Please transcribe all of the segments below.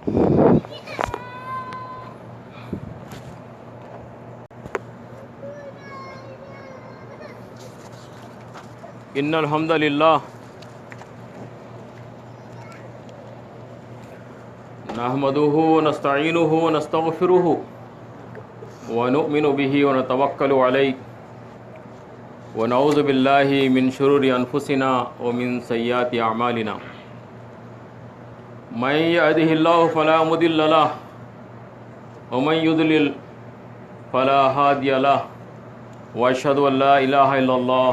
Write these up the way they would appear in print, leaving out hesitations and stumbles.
إن الحمد لله نحمده ونستعينه ونستغفره ونؤمن به ونتوكل عليه ونعوذ بالله من شرور أنفسنا ومن سيئات أعمالنا من يهده الله فلا مضل له ومن يضلل فلا هادي له وأشهد أن لا إله إلا الله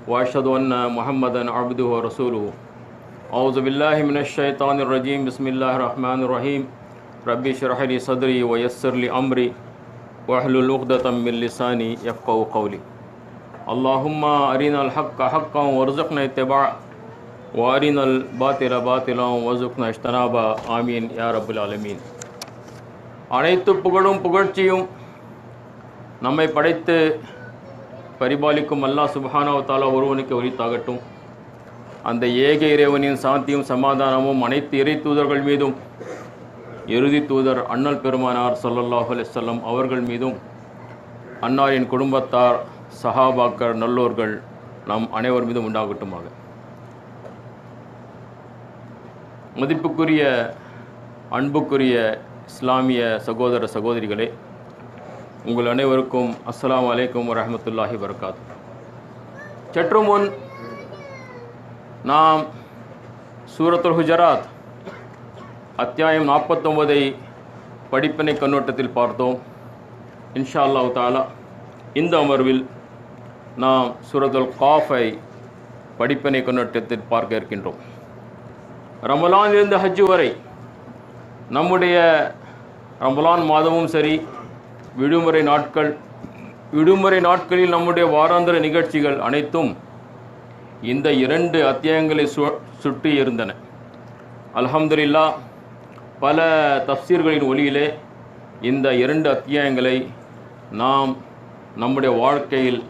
وأشهد أن محمدا عبده ورسوله أعوذ بالله من الشيطان الرجيم بسم الله الرحمن الرحيم ربي اشرح لي صدري ويسر لي أمري واحلل عقدة من لساني يفقهوا قولي اللهم أرنا الحق حقا وارزقنا اتباعه وأرنا الباطل باطلا وارزقنا اجتنابه آمين يا رب العالمين. அனைத்து புகழும் புகழ்ச்சியும் நம்மை படைத்து பரிபாலிக்கும் அல்லாஹ் சுப்ஹானஹு வ தஆலா ஒருவனுக்கு உரித்தாகட்டும். அந்த ஏக இறைவனின் சாந்தியும் சமாதானமும் அனைத்து இறை தூதர்கள் மீதும் இறுதி தூதர் அண்ணல் பெருமானார் ஸல்லல்லாஹு அலைஹி வஸல்லம் அவர்கள் மீதும் அன்னாரின் குடும்பத்தார் சஹாபாக்கள் நல்லோர்கள் நம் அனைவர் மீதும் உண்டாகட்டுமாக. மதிப்புக்குரிய அன்புக்குரிய இஸ்லாமிய சகோதர சகோதரிகளே, உங்கள் அனைவருக்கும் அஸ்ஸலாமு அலைக்கும் வரஹ்மத்துல்லாஹி வபரகாத்துஹு. சற்று முன் நாம் சூரத்துல் ஹுஜராத் அத்தியாயம் 49 படிப்பினை கண்ணோட்டத்தில் பார்த்தோம். இன்ஷா அல்லாஹ் தஆலா இந்த அமர்வில் நாம் சூரத்துல் காஃபை படிப்பினை கண்ணோட்டத்தில் பார்க்க இருக்கின்றோம். ரமலானிலிருந்து ஹஜ் வரை நம்முடைய ரமலான் மாதமும் சரி, விடுமுறை நாட்களில் நம்முடைய வாராந்திர நிகழ்ச்சிகள் அனைத்தும் இந்த 2 அத்தியாயங்களை சுற்றி இருந்தன. அல்ஹம்துலில்லாஹ், பல தஃப்சீர்களின் ஒளியிலே இந்த 2 அத்தியாயங்களை நாம் நம்முடைய வாழ்க்கையில்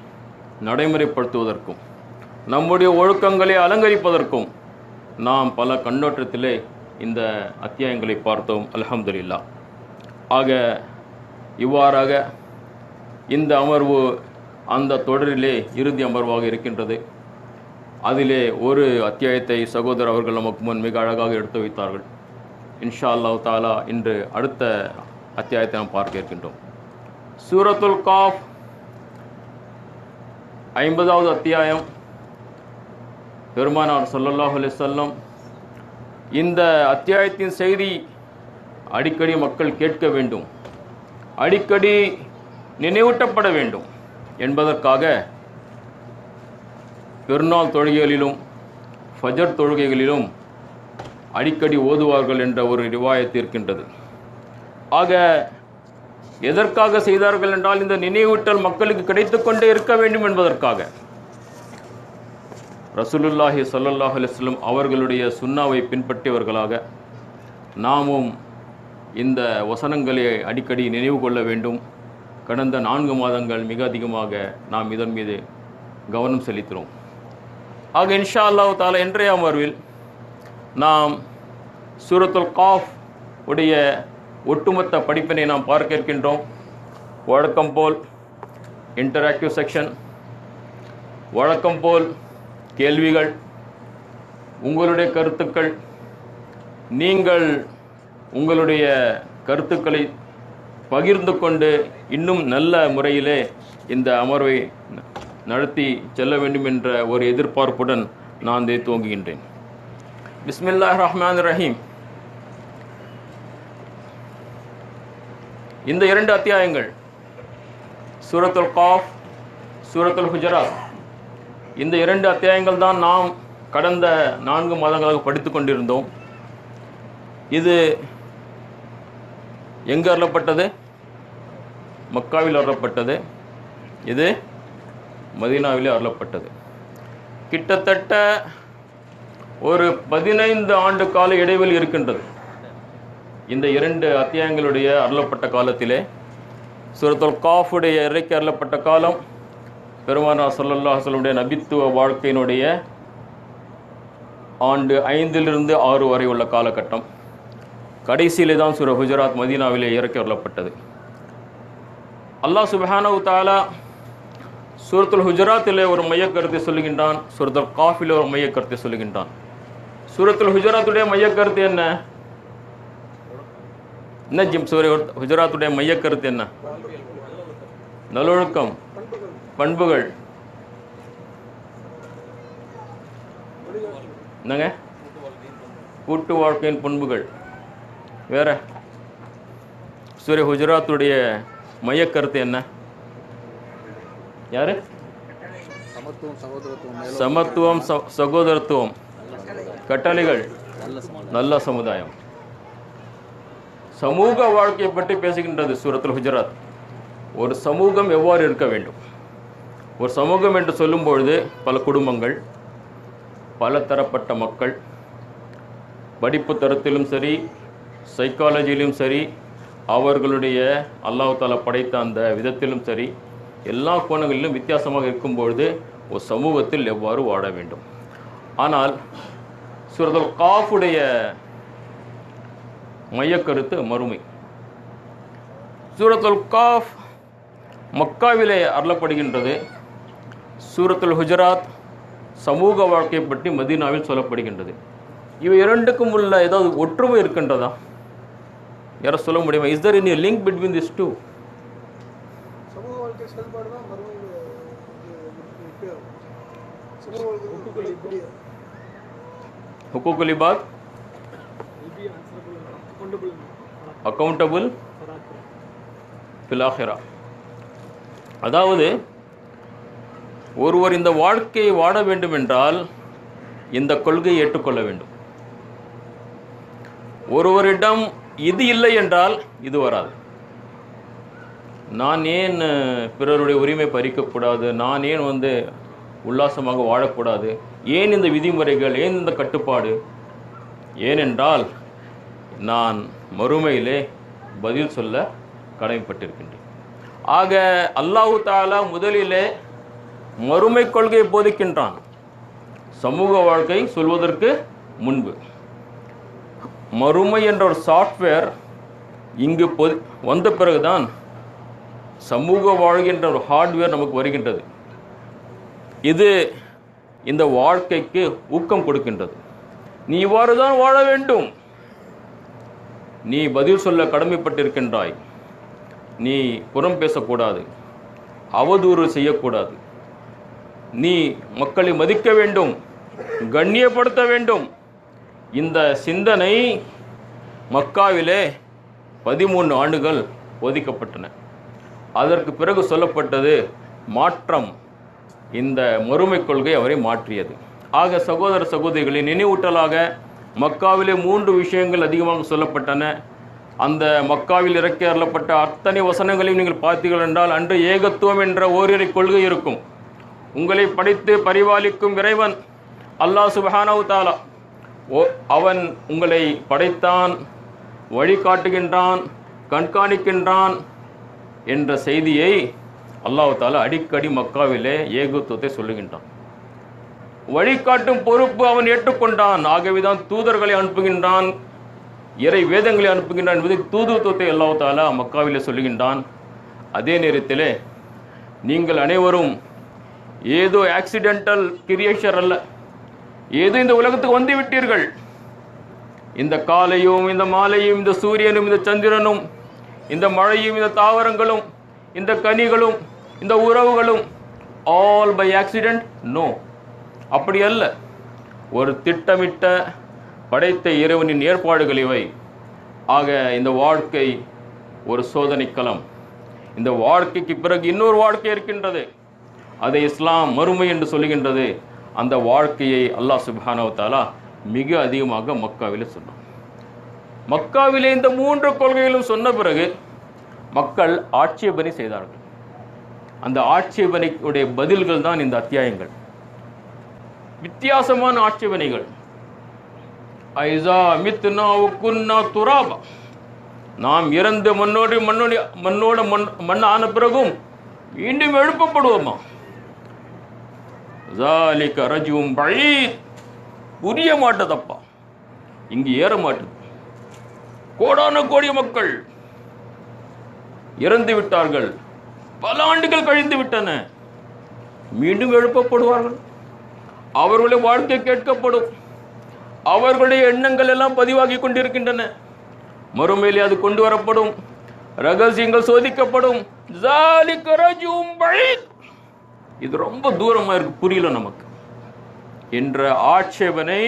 நடைமுறைப்படுத்துவதற்கும் நம்முடைய ஒழுக்கங்களை அலங்கரிப்பதற்கும் நாம் பல கண்ணோட்டத்திலே இந்த அத்தியாயங்களை பார்த்தோம். அல்ஹம்துலில்லாஹ். ஆக இவ்வாறாக இந்த அமர்வு அந்த தொடரிலே இறுதி அமர்வாக இருக்கின்றது. அதிலே ஒரு அத்தியாயத்தை சகோதரர் அவர்கள் நமக்கு முன் மிக அழகாக எடுத்து வைத்தார்கள். இன்ஷா அல்லாஹ் தஆலா இன்று அடுத்த அத்தியாயத்தை நாம் பார்க்க இருக்கின்றோம். சூரத்துல் காஃப் 50வது அத்தியாயம். பெருமானார் ஸல்லல்லாஹு அலைஹி வஸல்லம் இந்த அத்தியாயத்தின் செய்தி அடிக்கடி மக்கள் கேட்க வேண்டும், அடிக்கடி நினைவூட்டப்பட வேண்டும் என்பதற்காக பெருநாள் தொழுகைகளிலும் ஃபஜர் தொழுகைகளிலும் அடிக்கடி ஓதுவார்கள் என்ற ஒரு ரிவாயத்து இருக்கின்றது. ஆக எதற்காக செய்தார்கள் என்றால், இந்த நினைவூட்டல் மக்களுக்கு கிடைத்து கொண்டே இருக்க வேண்டும் என்பதற்காக. ரசூலுல்லாஹி ஸல்லல்லாஹு அலைஹி வஸல்லம் அவர்களுடைய சுன்னாவை பின்பற்றியவர்களாக நாமும் இந்த வசனங்களை அடிக்கடி நினைவு கொள்ள வேண்டும். கடந்த 4 மாதங்கள் மிக அதிகமாக நாம் இதன் மீது கவனம் செலுத்தினோம். ஆக இன்ஷா அல்லாஹ் தஆலா இன்றைய அமர்வில் நாம் சூரத்துல் காஃப் உடைய ஒட்டுமொத்த படிப்பினை நாம் பார்க்க இருக்கின்றோம். வழக்கம் போல் இன்டராக்டிவ் செக்ஷன், வழக்கம் போல் கேள்விகள், உங்களுடைய கருத்துக்கள், நீங்கள் உங்களுடைய கருத்துக்களை பகிர்ந்து கொண்டு இன்னும் நல்ல முறையிலே இந்த அமர்வை நடத்தி செல்ல வேண்டும் என்ற ஒரு எதிர்பார்ப்புடன் நான் இதை துவங்குகின்றேன். பிஸ்மில்லாஹிர் ரஹ்மானிர் ரஹீம். இந்த 2 அத்தியாயங்கள் சூரத்துல் காஃப், சூரத்துல் ஹுஜராத், இந்த 2 அத்தியாயங்கள் தான் நாம் கடந்த 4 மாதங்களாக படித்து கொண்டிருந்தோம். இது எங்கு அருளப்பட்டது? மக்காவில் அருளப்பட்டது. இது மதீனாவிலே அருளப்பட்டது. கிட்டத்தட்ட ஒரு 15 ஆண்டு கால இடைவெளி இருக்கின்றது இந்த 2 அத்தியாயங்களுடைய அருளப்பட்ட காலத்திலே. சூரத்துல் காஃபுடைய இறைக்கு அருளப்பட்ட காலம் பெருமானார் ஸல்லல்லாஹு அலைஹி வஸல்லம் நபித்துவ வாழ்க்கையினுடைய ஆண்டு 5 to 6 வரை உள்ள காலகட்டம். கடைசியிலே தான் சூரா ஹுஜராத் மதீனாவிலே இறக்கி வரப்பட்டது. அல்லாஹ் சுப்ஹானஹு தஆலா சூரத்துல் ஹுஜராத்திலே ஒரு மையக்கருத்தை சொல்லுகின்றான், சூரத்துல் காஃபிலே ஒரு மையக்கருத்தை சொல்லுகின்றான். சூரத்துல் ஹுஜராத்துடைய மையக்கருத்து என்ன? சூரா ஹுஜராத்துடைய மையக்கருத்து என்ன? நல்லொழுக்கம், பண்புகள், என்னங்க? கூட்டு வாழ்க்கையின் பண்புகள். வேற சூரா ஹுஜராத்துடைய மையக்கருத்து என்ன? யாரு? சமத்துவம், சகோதரத்துவம், கட்டளைகள், நல்ல சமுதாயம். சமூக வாழ்க்கையை பற்றி பேசுகின்றது சூரத்துல் ஹுஜராத். ஒரு சமூகம் எவ்வாறு இருக்க வேண்டும்? ஒரு சமூகம் என்று சொல்லும் பொழுது பல குடும்பங்கள், பல தரப்பட்ட மக்கள், படிப்பு தரத்திலும் சரி, சைக்காலஜியிலும் சரி, அவர்களுடைய அல்லாஹ் தஆலா படைத்த அந்த விதத்திலும் சரி, எல்லா கோணங்களிலும் வித்தியாசமாக இருக்கும்பொழுது ஒரு சமூகத்தில் எவ்வாறு வாழ வேண்டும். ஆனால் சூரத்துல் காஃபுடைய மையக்கருத்து மறுமை. சூரத்துல் காஃப் மக்காவிலே அருளப்படுகின்றது. சூரத்துல் ஹுஜராத் சமூக வாழ்க்கையை பற்றி மதீனாவில் சொல்லப்படுகின்றது. இவை இரண்டுக்கும் உள்ள ஏதாவது ஒற்றுமை இருக்கின்றதா? யாரும் சொல்ல முடியுமா? Is there any link between this two? ஹுகூகுல் இபாத், அக்கவுண்டபிள் ஃபில் ஆஹிரா. அதாவது ஒருவர் இந்த வாழ்க்கையை வாழ வேண்டும் என்றால் இந்த கொள்கையை ஏற்றுக்கொள்ள வேண்டும். ஒருவரிடம் இது இல்லை என்றால் இது வராது. நான் ஏன் பிறருடைய உரிமை பறிக்கக்கூடாது, நான் ஏன் உல்லாசமாக வாழக்கூடாது, ஏன் இந்த விதிமுறைகள், ஏன் இந்த கட்டுப்பாடு? ஏனென்றால் நான் மறுமையிலே பதில் சொல்ல கடமைப்பட்டிருக்கின்றேன். ஆக அல்லாஹ் தஆலா முதலிலே மறுமை கொள்கையை போதிக்கின்றான், சமூக வாழ்க்கை சொல்வதற்கு முன்பு. மறுமை என்ற ஒரு சாஃப்ட்வேர் இங்கு வந்த பிறகுதான் சமூக வாழ்கின்ற ஒரு ஹார்ட்வேர் நமக்கு வருகின்றது. இது இந்த வாழ்க்கைக்கு ஊக்கம் கொடுக்கின்றது. நீ இவ்வாறு தான் வாழ வேண்டும், நீ பதில் சொல்ல கடமைப்பட்டிருக்கின்றாய், நீ புறம் பேசக்கூடாது, அவதூறு செய்யக்கூடாது, நீ மக்களை மதிக்க வேண்டும், கண்ணியப்படுத்த வேண்டும். இந்த சிந்தனை மக்காவிலே 13 ஆண்டுகள் போதிக்கப்பட்டன. அதற்கு பிறகு சொல்லப்பட்டது மாற்றம். இந்த மறுமை கொள்கை அவரை மாற்றியது. ஆக சகோதர சகோதரிகளின் நினைவூட்டலாக மக்காவிலே 3 விஷயங்கள் அதிகமாக சொல்லப்பட்டன. அந்த மக்காவில் இறக்கி அருளப்பட்ட அத்தனை வசனங்களையும் நீங்கள் பார்த்தீர்கள் என்றால் அன்று ஏகத்துவம் என்ற ஓரிரை கொள்கை இருக்கும். உங்களை படைத்து பரிபாலிக்கும் இறைவன் அல்லாஹ் சுப்ஹானஹு தஆலா, அவன் உங்களை படைத்தான், வழிகாட்டுகின்றான், கண்காணிக்கின்றான் என்ற செய்தியை அல்லாஹ் தஆலா அடிக்கடி மக்காவிலே ஏகத்துவத்தை சொல்லுகின்றான். வழிகாட்டும் பொறுப்பு அவன் ஏற்றுக்கொண்டான். ஆகவேதான் தூதர்களை அனுப்புகின்றான், இறை வேதங்களை அனுப்புகின்றான் என்பதை தூதுத்துவத்தை அல்லாஹ் தஆலா மக்காவிலே சொல்லுகின்றான். அதே நேரத்திலே நீங்கள் அனைவரும் ஏதோ ஆக்சிடென்டல் கிரியேஷர் அல்ல, ஏதோ இந்த உலகத்துக்கு வந்து விட்டீர்கள். இந்த காலையும் இந்த மாலையும் இந்த சூரியனும் இந்த சந்திரனும் இந்த மழையும் இந்த தாவரங்களும் இந்த கனிகளும் இந்த உறவுகளும் ஆல் பை ஆக்சிடென்ட்? நோ, அப்படி அல்ல. ஒரு திட்டமிட்ட படைத்த இறைவனின் ஏற்பாடுகள் இவை. ஆக இந்த வாழ்க்கை ஒரு சோதனை களம். இந்த வாழ்க்கைக்கு பிறகு இன்னொரு வாழ்க்கை இருக்கின்றது, அதை இஸ்லாம் மறுமை என்று சொல்லுகின்றது. அந்த வாழ்க்கையை அல்லாஹ் சுப்ஹானஹு தஆலா மிக அதிகமாக மக்காவிலே சொன்னான். மக்காவிலே இந்த 3 கொள்கைகளும் சொன்ன பிறகு மக்கள் ஆட்சேபனை செய்தார்கள். அந்த ஆட்சேபனையுடைய பதில்கள் தான் இந்த அத்தியாயங்கள். வித்தியாசமான ஆட்சேபனைகள். ஐஸா மித்னா வகுன்னா துராபா, நாம் இறந்து மண்ணோடு மண் ஆன பிறகும் மீண்டும் எழுப்பப்படுவோமா? ஸாலிக ரஜும் பஈத், புரிய மாட்டதப்பா, இங்கு ஏற மாட்டது. கோடான கோடி மக்கள் இறந்து விட்டார்கள், பல ஆண்டுகள் கழிந்து விட்டன. மீண்டும் எழுப்பப்படுவார்கள், அவர்களுடைய வாழ்க்கை கேட்கப்படும், அவர்களுடைய எண்ணங்கள் எல்லாம் பதிவாகி கொண்டிருக்கின்றன. மறுமையிலே அது கொண்டு வரப்படும், ரகசியங்கள் சோதிக்கப்படும். இது ரொம்ப தூரமா இருக்கு, புரியல நமக்கு என்ற ஆட்சேபனை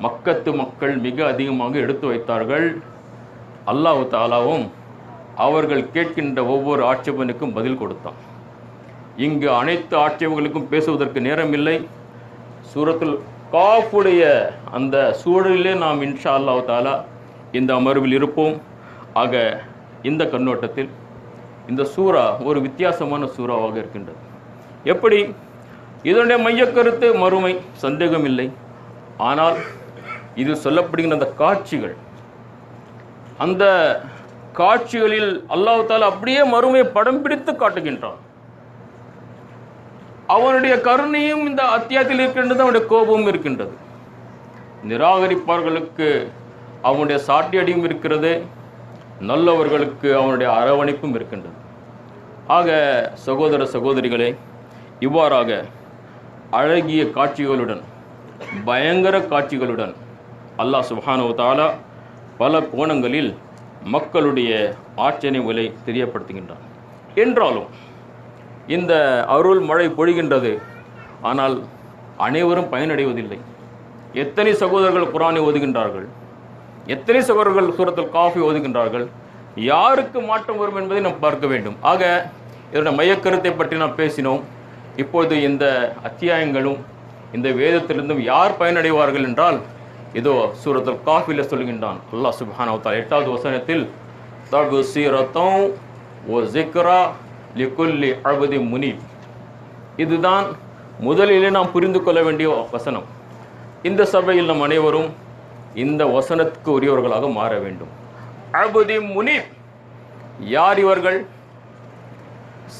மக்கத்து மக்கள் மிக அதிகமாக எடுத்து வைத்தார்கள். அல்லாஹ் தஆலாவும் அவர்கள் கேட்கின்ற ஒவ்வொரு ஆட்சேபனுக்கும் பதில் கொடுத்தான். இங்கு அனைத்து ஆட்சேபங்களுக்கும் பேசுவதற்கு நேரம் இல்லை. சூரத்துல் காஃபுடைய அந்த சூழலிலே நாம் இன்ஷா அல்லாஹ் தஆலா இந்த அமர்வில் இருப்போம். ஆக இந்த கண்ணோட்டத்தில் இந்த சூரா ஒரு வித்தியாசமான சூறாவாக இருக்கின்றது. எப்படி? இதனுடைய மையக்கருத்து மறுமை, சந்தேகம் இல்லை. ஆனால் இது சொல்லப்படுகின்ற அந்த காட்சிகள், அந்த காட்சிகளில் அல்லாஹ் தஆலா அப்படியே மறுமையை படம் பிடித்து காட்டுகின்றான். அவனுடைய கருணையும் இந்த அத்தியாயத்தில் இருக்கின்றது, அவனுடைய கோபமும் இருக்கின்றது. நிராகரிப்பார்களுக்கு அவனுடைய சாட்டியடியும் இருக்கிறது, நல்லவர்களுக்கு அவனுடைய அரவணைப்பும் இருக்கின்றது. ஆக சகோதர சகோதரிகளே, இவ்வாறாக அழகிய காட்சிகளுடன், பயங்கர காட்சிகளுடன் அல்லாஹ் சுப்ஹானஹு வ தஆலா பல கோணங்களில் மக்களுடைய ஆட்சேபனைகளை தெரியப்படுத்துகின்றான். என்றாலும் இந்த அருள் மழை பொழிகின்றது, ஆனால் அனைவரும் பயனடைவதில்லை. எத்தனை சகோதரர்கள் குர்ஆனை ஓதுகின்றார்கள், எத்தனை சகோதரர்கள் சூரத்துல் காஃபை ஓதுகின்றார்கள், யாருக்கு மாற்றம் வரும் என்பதை நாம் பார்க்க வேண்டும். ஆக இதனுடைய மையக்கருத்தை பற்றி நாம் பேசினோம். இப்பொழுது இந்த அத்தியாயங்களும் இந்த வேதத்திலிருந்தும் யார் பயனடைவார்கள் என்றால், இதோ சூரத்துல் காஃபில் சொல்கின்றான் அல்லாஹ் சுப்ஹானஹு வ தஆலா 8வது வசனத்தில், தப்ஸீரத்துன் வ ஸிக்ரா லிகுல்லி அப்தி முனீப். இதுதான் முதலிலே நாம் புரிந்து கொள்ள வேண்டிய வசனம். இந்த சபையில் நம் அனைவரும் இந்த வசனத்துக்கு உரியவர்களாக மாற வேண்டும். அப்தி முனீப், யார் இவர்கள்?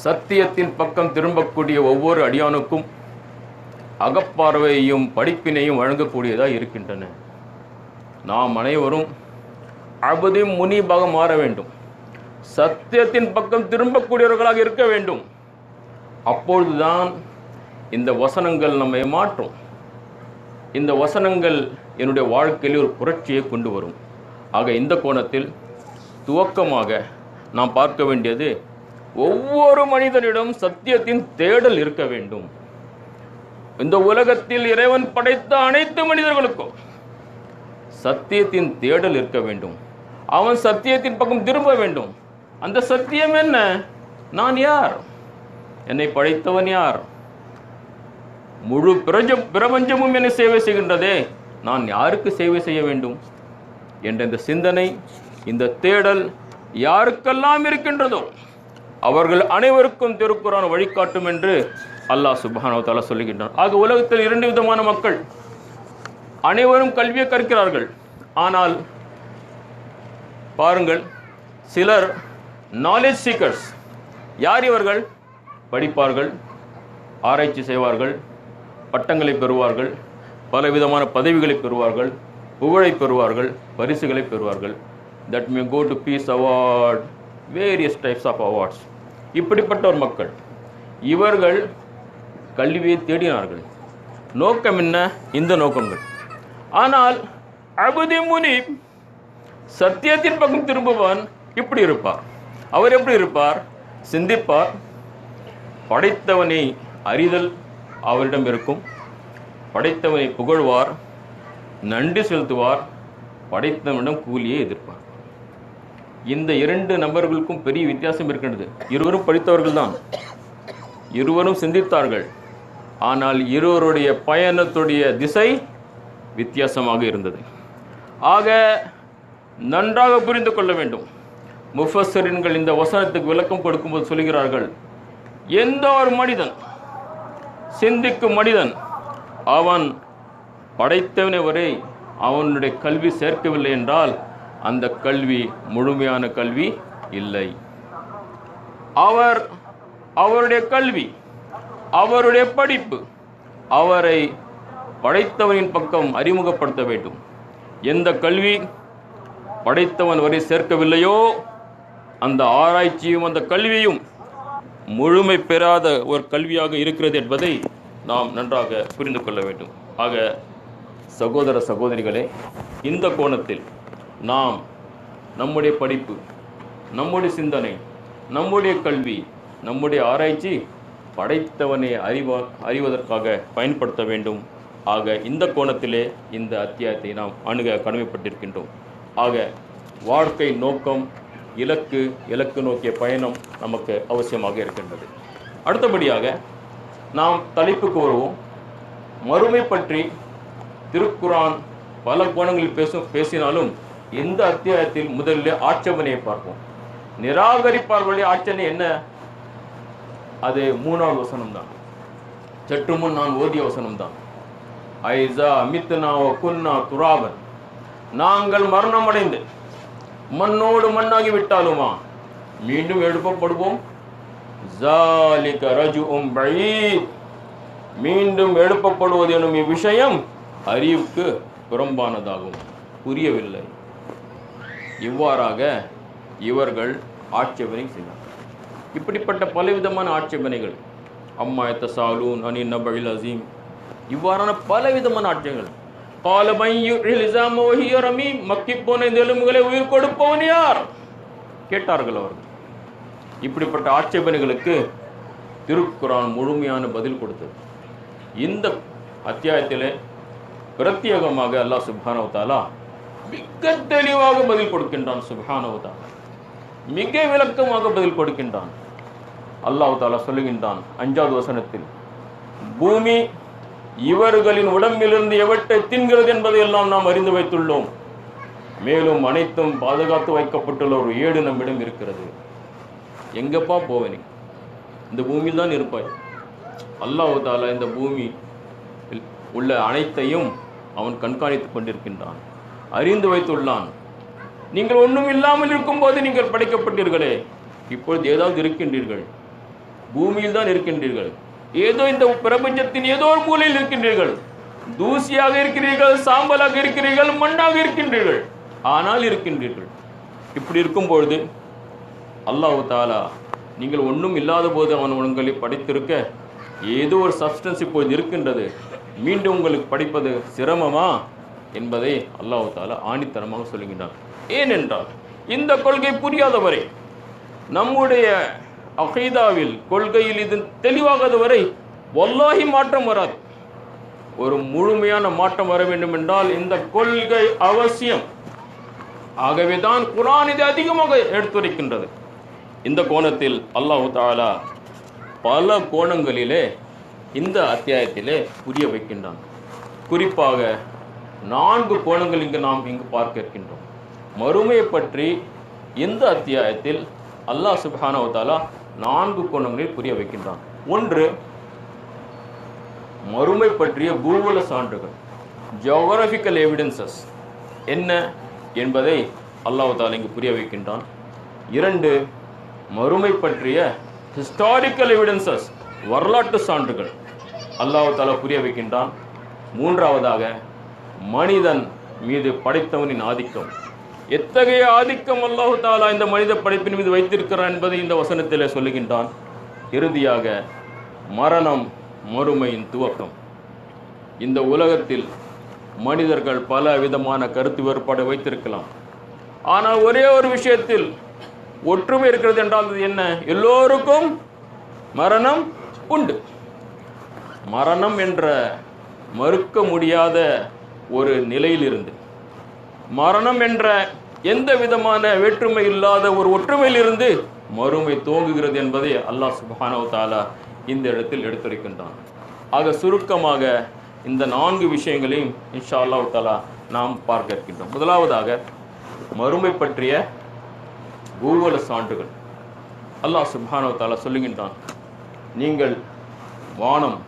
சத்தியத்தின் பக்கம் திரும்பக்கூடிய ஒவ்வொரு அடியானுக்கும் அகப்பார்வையையும் படிப்பினையும் வழங்கக்கூடியதாக இருக்கின்றன. நாம் அனைவரும் அப்தி முனீபாக மாற வேண்டும், சத்தியத்தின் பக்கம் திரும்பக்கூடியவர்களாக இருக்க வேண்டும். அப்பொழுதுதான் இந்த வசனங்கள் நம்மை மாற்றும். இந்த வசனங்கள் என்னுடைய வாழ்க்கையில் ஒரு புரட்சியை கொண்டு வரும். ஆக இந்த கோணத்தில் துவக்கமாக நாம் பார்க்க வேண்டியது, ஒவ்வொரு மனிதனிடம் சத்தியத்தின் தேடல் இருக்க வேண்டும். இந்த உலகத்தில் இறைவன் படைத்த அனைத்து மனிதர்களுக்கும் சத்தியத்தின் தேடல் இருக்க வேண்டும். அவன் சத்தியத்தின் பக்கம் திரும்ப வேண்டும். அந்த சத்தியம் என்ன? நான் யார்? என்னை படைத்தவன் யார்? முழு பிரபஞ்சமும் என்னை சேவை செய்கின்றதே, நான் யாருக்கு சேவை செய்ய வேண்டும் என்ற இந்த சிந்தனை, இந்த தேடல் யாருக்கெல்லாம் இருக்கின்றதோ அவர்கள் அனைவருக்கும் திருக்குர்ஆன் வழிகாட்டும் என்று அல்லாஹ் சுப்ஹானஹு வ தஆலா சொல்லுகின்றான். ஆக உலகத்தில் 2 விதமான மக்கள், அனைவரும் கல்வியை கற்கிறார்கள். ஆனால் பாருங்கள், சிலர் நாலேஜ் சீக்கர்ஸ். யார் இவர்கள்? படிப்பார்கள், ஆராய்ச்சி செய்வார்கள், பட்டங்களை பெறுவார்கள், பலவிதமான பதவிகளை பெறுவார்கள், புகழை பெறுவார்கள், பரிசுகளை பெறுவார்கள். That may go to peace award, various types of awards. இப்படிப்பட்ட ஒரு மக்கள், இவர்கள் கல்வியை தேடினார்கள். நோக்கம் என்ன? இந்த நோக்கங்கள். ஆனால் அப்தி முனீப், சத்தியத்தின் பக்கம் திரும்புவான், இப்படி இருப்பார். அவர் எப்படி இருப்பார்? சிந்திப்பார், படைத்தவனை அறிதல் அவரிடம் இருக்கும், படைத்தவனை புகழ்வார், நன்றி செலுத்துவார், படைத்தவனிடம் கூலியை எதிர்ப்பார். இந்த 2 நபர்களுக்கும் பெரிய வித்தியாசம் இருக்கின்றது. இருவரும் படித்தவர்கள் தான், இருவரும் சிந்தித்தார்கள். ஆனால் இருவருடைய பயணத்துடைய திசை வித்தியாசமாக இருந்தது. ஆக நன்றாக புரிந்து கொள்ள வேண்டும். முஃபஸ்ஸிரீன்கள் இந்த வசனத்துக்கு விளக்கம் கொடுக்கும்போது சொல்கிறார்கள், எந்த ஒரு மனிதன், சிந்திக்கும் மனிதன், அவன் படைத்தவனை வரை அவனுடைய கல்வி சேர்க்கவில்லை என்றால் அந்த கல்வி முழுமையான கல்வி இல்லை. அவருடைய கல்வி, அவருடைய படிப்பு அவரை படைத்தவனின் பக்கம் அறிமுகப்படுத்த வேண்டும். எந்த கல்வி படைத்தவன் வரை சேர்க்கவில்லையோ அந்த ஆராய்ச்சியும் அந்த கல்வியும் முழுமை பெறாத ஒரு கல்வியாக இருக்கிறது என்பதை நாம் நன்றாக புரிந்து கொள்ள வேண்டும். ஆக சகோதர சகோதரிகளே, இந்த கோணத்தில் நாம் நம்முடைய படிப்பு, நம்முடைய சிந்தனை, நம்முடைய கல்வி, நம்முடைய ஆராய்ச்சி படைத்தவனை அறிவதற்காக பயன்படுத்த வேண்டும். ஆக இந்த கோணத்திலே இந்த அத்தியாயத்தை நாம் அணுக கடமைப்பட்டிருக்கின்றோம். ஆக வாழ்க்கை நோக்கம், இலக்கு நோக்கிய பயணம் நமக்கு அவசியமாக இருக்கின்றது. அடுத்தபடியாக நாம் தலைப்புக்கு வருவோம். மறுமை பற்றி திருக்குரான் பல கோணங்களில் பேசினாலும் இந்த அத்தியாயத்தில் முதலில் ஆட்சேபனையை பார்ப்போம். நிராகரிப்பார்களுடைய ஆட்சேபனை என்ன? அது 3வது வசனம் தான். சற்று முன் நான் ஓதிய வசனம் தான். ஐஸா அமித்னா குன்னா துராபன், நாங்கள் மரணமடைந்து மண்ணோடு மண்ணாகி விட்டாலுமா மீண்டும் எழுப்பப்படுவோம். ஸாலிக ரஜுஉம் பஈத், மீண்டும் எழுப்பப்படுவது எனும் இவ்விஷயம் அறிவுக்கு புறம்பானதாகும், புரியவில்லை. இவ்வாறாக இவர்கள் ஆட்சேபனை செய்தார். இப்படிப்பட்ட பலவிதமான ஆட்சேபனைகள், அம்மா யத்தஸாலூன் அனின் நபஇல் அஸீம், இவ்வாறான பலவிதமான ஆட்சேபனைகள். கால மையுஹில் இஸாம வஹிய ரமீம், மக்கி போன இந்த எலும்புகளை உயிர் கொடுப்பவன் யார் கேட்டார்கள் அவர்கள். இப்படிப்பட்ட ஆட்சேபனைகளுக்கு திருக்குரான் முழுமையான பதில் கொடுத்தது. இந்த அத்தியாயத்திலே பிரத்யேகமாக அல்லாஹ் சுப்ஹானஹு வ தஆலா மிக தெளிவாக பதில் கொடுக்கின்றான். சுப்ஹானஹு வ தஆலா மிக விளக்கமாக பதில் கொடுக்கின்றான். அல்லாஹ் தஆலா சொல்லுகின்றான் 5வது வசனத்தில், பூமி இவர்களின் உடம்பிலிருந்து எவற்றை தின்கிறது என்பதை எல்லாம் நாம் அறிந்து வைத்துள்ளோம். மேலும் அனைத்தும் பாதுகாத்து வைக்கப்பட்டுள்ள ஒரு ஏடு நம்மிடம் இருக்கிறது. எங்கப்பா போவனே? இந்த பூமியில் தான் இருப்பாய். அல்லாஹ் தஆலா இந்த பூமி உள்ள அனைத்தையும் அவன் கண்காணித்துக் கொண்டிருக்கின்றான், அறிந்து வைத்துள்ளான். நீங்கள் ஒன்றும் இல்லாமல் இருக்கும்போது நீங்கள் படைக்கப்பட்டீர்களே, இப்பொழுது ஏதாவது இருக்கின்றீர்கள், பூமியில் தான் இருக்கின்றீர்கள், ஏதோ இந்த பிரபஞ்சத்தின் ஏதோ ஒரு மூலையில் இருக்கின்றீர்கள், தூசியாக இருக்கிறீர்கள், சாம்பலாக இருக்கிறீர்கள், மண்ணாக இருக்கின்றீர்கள், ஆனால் இருக்கின்றீர்கள். இப்படி இருக்கும்பொழுது அல்லாஹ் தஆலா நீங்கள் ஒன்றும் இல்லாத போது அவன் உங்களை படைத்திருக்க ஏதோ ஒரு சப்ஸ்டன்ஸ் இப்போது இருக்கின்றது, மீண்டும் உங்களுக்கு படிப்பது சிரமமா என்பதை அல்லாஹ் தஆலா ஆணித்தரமாக சொல்லுகின்றான். ஏனென்றால் இந்த கொள்கை புரியாதவரை, நம்முடைய அகீதாவில் கொள்கையில் இது தெளிவாகாத வரை வல்லாஹி மாற்றம் வராது. ஒரு முழுமையான மாற்றம் வர வேண்டும் என்றால் இந்த கொள்கை அவசியம். ஆகவே தான் குர்ஆன் இதை அதிகமாக எடுத்துரைக்கின்றது. இந்த கோணத்தில் அல்லாஹ் தஆலா பல கோணங்களிலே இந்த அத்தியாயத்திலே புரிய வைக்கின்றான். குறிப்பாக 4 கோணங்கள் நாம் இங்கு பார்க்க இருக்கின்றோம். மறுமையை பற்றி இந்த அத்தியாயத்தில் அல்லாஹ் சுப்ஹானஹு வ தஆலா 4 கோணங்களில் புரிய வைக்கின்றான். ஒன்று, மறுமை பற்றிய பூகோள சான்றுகள், ஜியோகிராபிக்கல் எவிடன்சஸ் என்ன என்பதை அல்லாஹ் தஆலா இங்கு புரிய வைக்கின்றான். 2, மறுமை பற்றிய ஹிஸ்டாரிக்கல் எவிடன்சஸ், வரலாற்று சான்றுகள் அல்லாஹ் தஆலா புரிய வைக்கின்றான். 3வதாக மனிதன் மீது படைத்தவனின் ஆதிக்கம், எத்தகைய ஆதிக்கம் அல்லாஹ் தஆலா இந்த மனித படைப்பின் மீது வைத்திருக்கிறான் என்பதை இந்த வசனத்திலே சொல்லுகின்றான். இறுதியாக மரணம், மறுமையின் துவக்கம். இந்த உலகத்தில் மனிதர்கள் பல விதமான கருத்து வேறுபாடு வைத்திருக்கலாம், ஆனால் ஒரே ஒரு விஷயத்தில் ஒற்றுமை இருக்கிறது என்றால் அது என்ன? எல்லோருக்கும் மரணம் உண்டு. மரணம் என்ற மறுக்க முடியாத ஒரு நிலையிலிருந்து, மரணம் என்ற எந்த விதமான வேற்றுமை இல்லாத ஒரு ஒற்றுமையிலிருந்து மறுமை துவங்குகிறது என்பதை அல்லாஹ் சுப்ஹானஹு வ தஆலா இந்த இடத்தில் எடுத்துரைக்கின்றான். ஆக சுருக்கமாக இந்த 4 விஷயங்களையும் இன்ஷா அல்லாஹ் தஆலா நாம் பார்க்க இருக்கின்றோம். முதலாவதாக மறுமை பற்றிய பூகோள சான்றுகள். அல்லாஹ் சுப்ஹானஹு வ தஆலா சொல்லுகின்றான், நீங்கள் வானம்,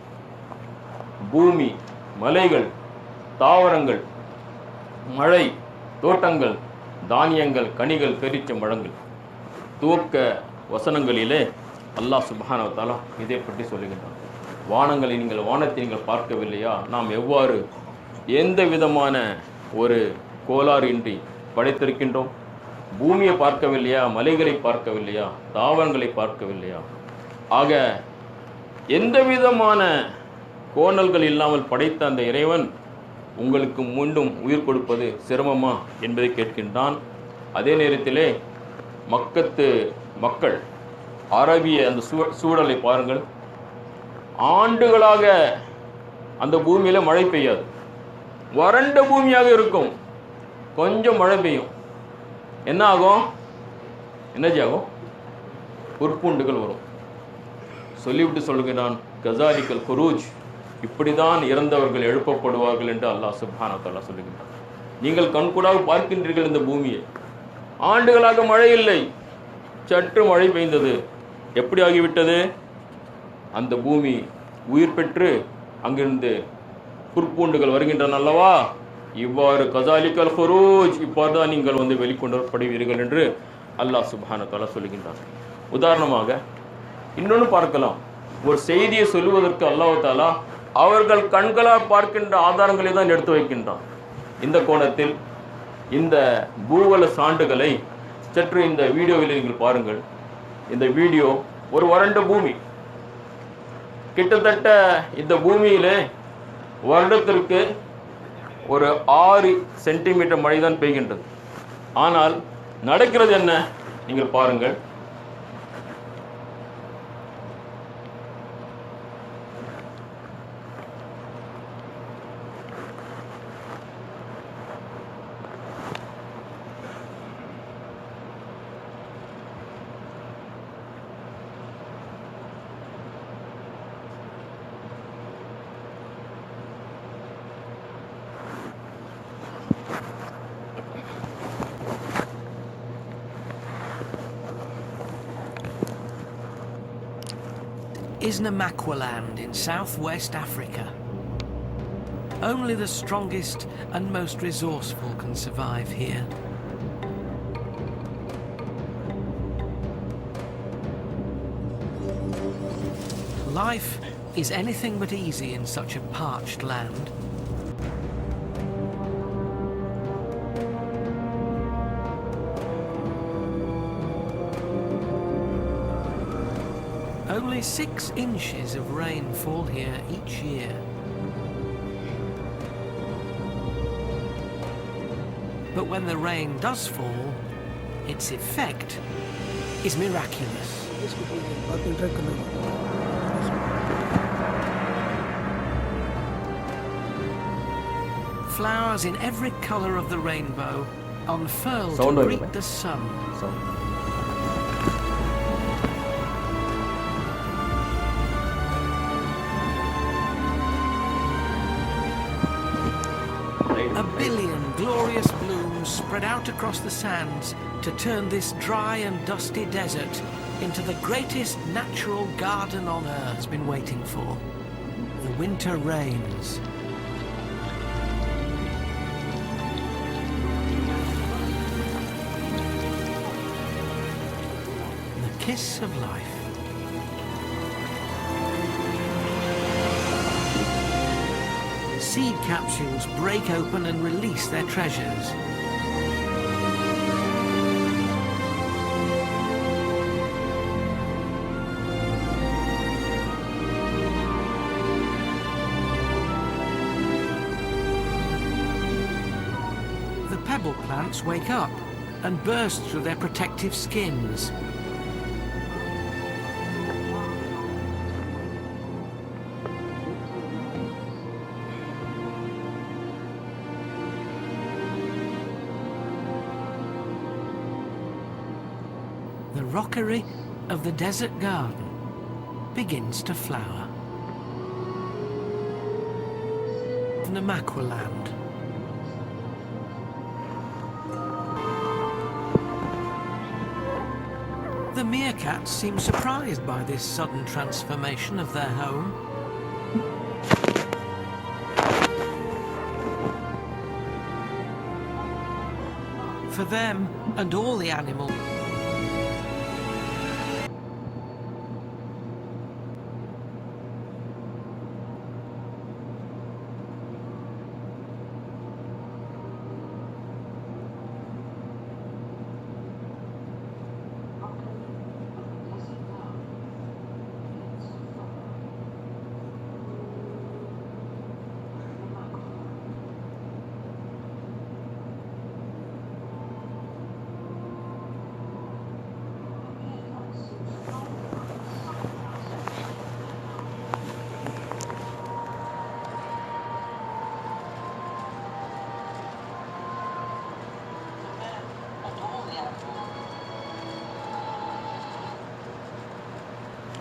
பூமி, மலைகள், தாவரங்கள், மழை, தோட்டங்கள், தானியங்கள், கனிகள், பெரிச்ச மரங்கள், துவக்க வசனங்களிலே அல்லாஹ் சுப்ஹானஹு வ தஆலா இதை பற்றி சொல்லுகின்றான். வானத்தை நீங்கள் பார்க்கவில்லையா? நாம் எவ்வாறு எந்த விதமான ஒரு கோளாறு இன்றி படைத்திருக்கின்றோம். பூமியை பார்க்கவில்லையா? மலைகளை பார்க்கவில்லையா? தாவரங்களை பார்க்கவில்லையா? ஆக எந்த விதமான கோணல்கள் இல்லாமல் படைத்த அந்த இறைவன் உங்களுக்கு மீண்டும் உயிர் கொடுப்பது சிரமமா என்பதை கேட்கின்றான். அதே நேரத்திலே மக்கள் அரபிய அந்த சூழலை பாருங்கள். ஆண்டுகளாக அந்த பூமியில் மழை பெய்யாது, வறண்ட பூமியாக இருக்கும். கொஞ்சம் மழை பெய்யும், என்ன ஆகும்? எனர்ஜி ஆகும், புற்பூண்டுகள் வரும். சொல்லிவிட்டு சொல்லுகிறான், கசாலிக்கல் குரூஜ், இப்படிதான் இறந்தவர்கள் எழுப்பப்படுவார்கள் என்று அல்லாஹ் சுப்ஹானஹு வ தஆலா சொல்லுகின்றான். நீங்கள் கண்கூடாக பார்க்கின்றீர்கள் இந்த பூமியை. ஆண்டுகளாக மழை இல்லை, சற்று மழை பெய்ந்தது, எப்படி ஆகிவிட்டது? அந்த பூமி உயிர் பெற்று அங்கிருந்து புற்பூண்டுகள் வருகின்றன அல்லவா? இவ்வாறு கசாலிக்கல் குரூஜ், இவ்வாறுதான் நீங்கள் வெளிக்கொண்டப்படுவீர்கள் என்று அல்லாஹ் சுப்ஹானஹு வ தஆலா சொல்லுகின்றான். உதாரணமாக இன்னொன்று பார்க்கலாம். ஒரு செய்தியை சொல்லுவதற்கு அல்லாஹ் தஆலா அவர்கள் கண்களால் பார்க்கின்ற ஆதாரங்களை தான் எடுத்து வைக்கின்றான். இந்த கோணத்தில் இந்த பூகோள சான்றுகளை சற்று இந்த வீடியோவில் நீங்கள் பாருங்கள். இந்த வீடியோ ஒரு வறண்ட பூமி. கிட்டத்தட்ட இந்த பூமியிலே வருடத்திற்கு ஒரு 6 சென்டிமீட்டர் மழை தான் பெய்கின்றது. ஆனால் நடக்கிறது என்ன? நீங்கள் பாருங்கள். is Namaqualand in southwest Africa. Only the strongest and most resourceful can survive here. Life is anything but easy in such a parched land. Only 6 inches of rain fall here each year. But when the rain does fall, its effect is miraculous. Flowers in every color of the rainbow unfurl to greet the sun. A billion glorious blooms spread out across the sands to turn this dry and dusty desert into the greatest natural garden on earth has been waiting for. The winter rains. The kiss of life. Seed capsules break open and release their treasures. The pebble plants wake up and burst through their protective skins. The rockery of the desert garden begins to flower. Namaqualand. The meerkats seem surprised by this sudden transformation of their home. For them and all the animals,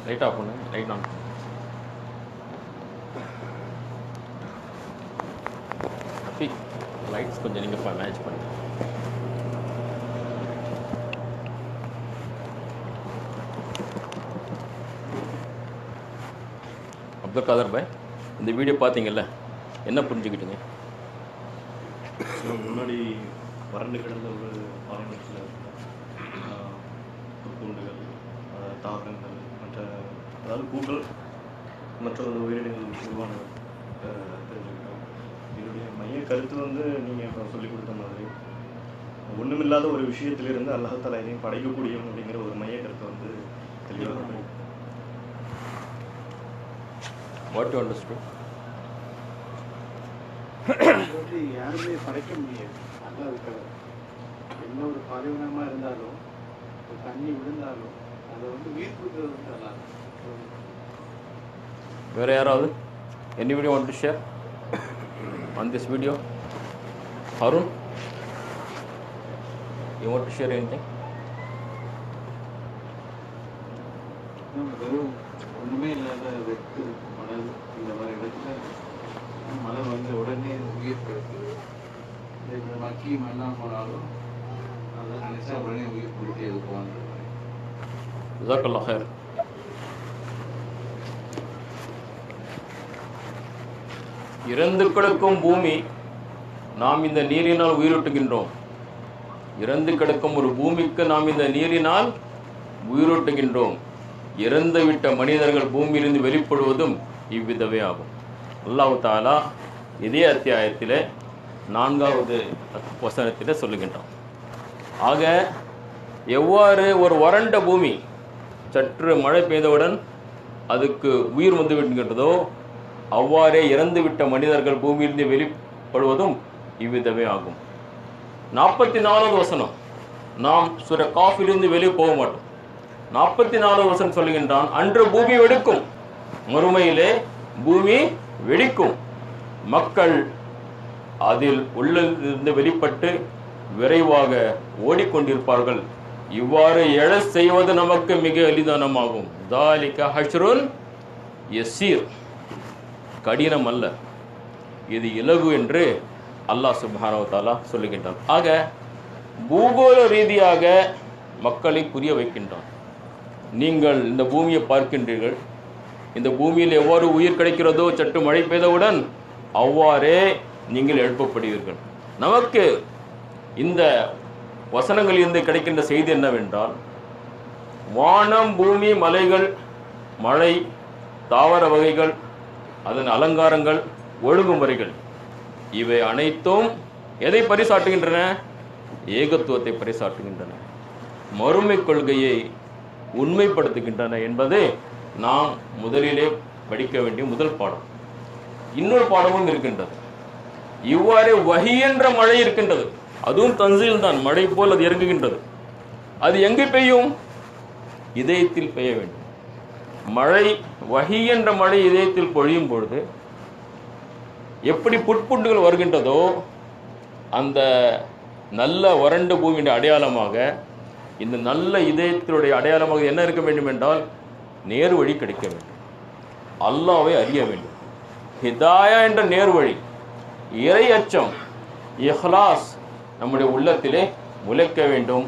light off பண்ணு, light on. Lights கொஞ்சம் நீங்கள் match பண்ணு. அப்துல் காதர் பாய், இந்த video பார்த்தீங்கல்ல, என்ன புரிஞ்சுக்கிட்டீங்க? முன்னாடி வறண்டு கிடந்த ஒரு பாலைவனத்தில் பூண்டுகள், தாவரங்கள், அதாவது பூக்கள் மற்ற உயிரினங்கள் உருவான தெரிஞ்சுக்கிட்டோம். இதனுடைய மைய கருத்து நீங்கள் இப்போ சொல்லிக் கொடுத்த மாதிரி ஒன்றுமில்லாத ஒரு விஷயத்திலிருந்து அல்லாஹ் எதையும் படைக்கக்கூடியவன் அப்படிங்கிற ஒரு மைய கருத்தை தெளிவாக. What you understood? யாருமே படைக்க முடியாது. நல்லா இருக்கிறது என்ன ஒரு பாலைவனமாக இருந்தாலும் ஒரு தண்ணி விழுந்தாலும் அதை உயிர் கொடுக்கறது நல்லா. வேறு யாராவது anybody want to share on this video? Harun, you want to share anything? வெறும் ஒன்றுமே இல்லாத வெட்டு மணல் இந்த மாதிரி இடத்துல மழை வந்த உடனே உயிர் கொடுக்குது. மக்கி மண்ணாக போனாலும் அதை நினைச்சா உடனே உயிர் கொடுத்து எடுக்குவாங்க. ஜஸாக்கல்லாஹ் ஹைர். இறந்து கிடக்கும் பூமி, நாம் இந்த நீரினால் உயிரூட்டுகின்றோம். இறந்து கிடக்கும் ஒரு பூமிக்கு நாம் இந்த நீரினால் உயிரூட்டுகின்றோம். இறந்து விட்ட மனிதர்கள் பூமியிலிருந்து வெளிப்படுவதும் இவ்விதமே ஆகும். அல்லாஹ் தஆலா இதே அத்தியாயத்தில் 4வது வசனத்தில் சொல்லுகின்றான். ஆக எவ்வாறு ஒரு வறண்ட பூமி சற்று மழை பெய்தவுடன் அதுக்கு உயிர் வந்து விடுகின்றதோ, அவ்வாறே இறந்துவிட்ட மனிதர்கள் பூமியிலிருந்து வெளிப்படுவதும் இவ்விதமே ஆகும். 44வது வசனம், நாம் சூரா காஃபிலிருந்து வெளியே போக மாட்டோம். 44வது வசனம் சொல்லுகின்றான், அன்று பூமி வெடிக்கும், மறுமையிலே பூமி வெடிக்கும், மக்கள் அதில் உள்ளிருந்து வெளிப்பட்டு விரைவாக ஓடிக்கொண்டிருப்பார்கள். இவ்வாறு எழச் செய்வது நமக்கு மிக எளிதானமாகும். தாலிக ஹஷ்ருன் யஸீர், கடினம் அல்ல, இது இலகு என்று அல்லாஹ் சுப்ஹானஹு வ தஆலா சொல்லுகின்றான். ஆக பூகோள ரீதியாக மக்களை புரிய வைக்கின்றான். நீங்கள் இந்த பூமியை பார்க்கின்றீர்கள், இந்த பூமியில் எவ்வாறு உயிர் கிடைக்கிறதோ சற்று மழை பெய்தவுடன் அவ்வாறே நீங்கள் எழுப்பப்படுவீர்கள். நமக்கு இந்த வசனங்களிலிருந்து கிடைக்கின்ற செய்தி என்னவென்றால், வானம், பூமி, மலைகள், மழை, தாவர வகைகள், அதன் அலங்காரங்கள், ஒழுங்குமுறைகள், இவை அனைத்தும் எதை பரிசாட்டுகின்றன? ஏகத்துவத்தை பரிசாட்டுகின்றன, மறுமை கொள்கையை உண்மைப்படுத்துகின்றன என்பது நாம் முதலிலே படிக்க வேண்டிய முதல் பாடம். இன்னொரு பாடமும் இருக்கின்றது. இவ்வாறு வஹி என்ற மழை இருக்கின்றது, அதுவும் தன்சீல் தான், மழை போல் அது இறங்குகின்றது. அது எங்கு பெய்யும்? இதயத்தில் பெய்ய வேண்டும். மழை, வஹி என்ற மழை இதயத்தில் பொழியும் பொழுது எப்படி புட்புண்டுகள் வருகின்றதோ, அந்த நல்ல வறண்ட பூமியின் அடையாளமாக இந்த நல்ல இதயத்தினுடைய அடையாளமாக என்ன இருக்க வேண்டும் என்றால், நேர் வழி கிடைக்க வேண்டும், அல்லாஹ்வை அறிய வேண்டும். ஹிதாயா என்ற நேர் வழி, இறை அச்சம், இஹ்லாஸ் நம்முடைய உள்ளத்திலே முளைக்க வேண்டும்,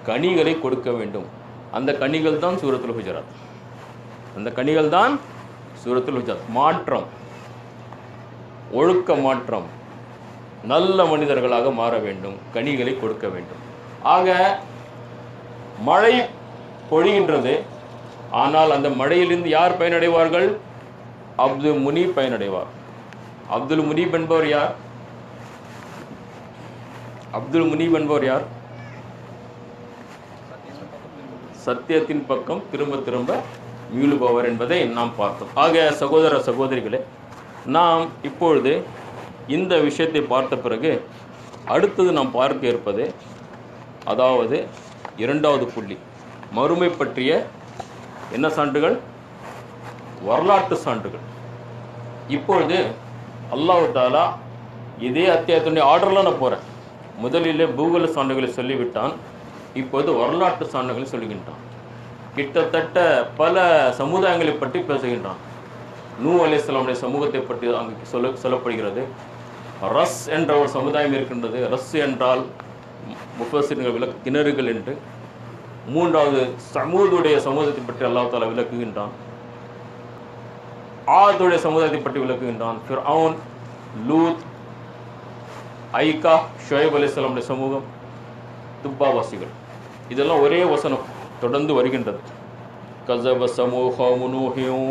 கனிகளை கொடுக்க வேண்டும். அந்த கனிகள் தான் சூரத்துல் ஹுஜராத். அந்த கனிகள் தான் சூரத்துல் ஹுஜராத். மாற்றம், ஒழுக்க மாற்றம், நல்ல மனிதர்களாக மாற வேண்டும், கனிகளை கொடுக்க வேண்டும். ஆக மழை பொழிகின்றது, ஆனால் அந்த மழையிலிருந்து யார் பயனடைவார்கள்? அப்துல் முனீப் பயனடைவார். அப்துல் முனீப் என்பவர் யார்? அப்துல் முனீப் என்பவர் யார்? சத்தியத்தின் பக்கம் திரும்ப திரும்ப மீளுபவர் என்பதை நாம் பார்த்தோம். ஆக சகோதர சகோதரிகளே, நாம் இப்பொழுது இந்த விஷயத்தை பார்த்த பிறகு அடுத்தது நாம் பார்க்க இருப்பது, அதாவது 2வது புள்ளி, மறுமை பற்றிய என்ன சான்றுகள்? வரலாற்று சான்றுகள். இப்பொழுது அல்லாஹ் தஆலா இதே அத்தியாயத்தினுடைய ஆர்டரில் நான் போகிறேன். முதலிலே பூகோள சான்றுகளை சொல்லிவிட்டான், இப்போது வரலாற்று சான்றுகளை சொல்லுகின்றான். கிட்டத்தட்ட பல சமுதாயங்களை பற்றி பேசுகின்றான். நூ அலைஹிஸ்ஸலாமுடைய சமூகத்தை பற்றி அங்கு சொல்லப்படுகிறது. ரஸ் என்ற ஒரு சமுதாயம் இருக்கின்றது. ரஸ் என்றால் முஃபஸ்ஸிர்கள் கிணறுகள் என்று. மூன்றாவது சமூதுடைய சமூகத்தை பற்றி அல்லாஹ் தஆலா விளக்குகின்றான். ஆதுடைய சமுதாயத்தை பற்றி விளக்குகின்றான். ஃபிர்அவுன், லூத், ஐகா, ஷுஐப் அலைஹிஸ்ஸலாமுடைய சமூகம், துப்பாவாசிகள். இதெல்லாம் ஒரே வசனம் தொடர்ந்து வருகின்றது. கஸப ஸமூத் கௌமு நூஹின்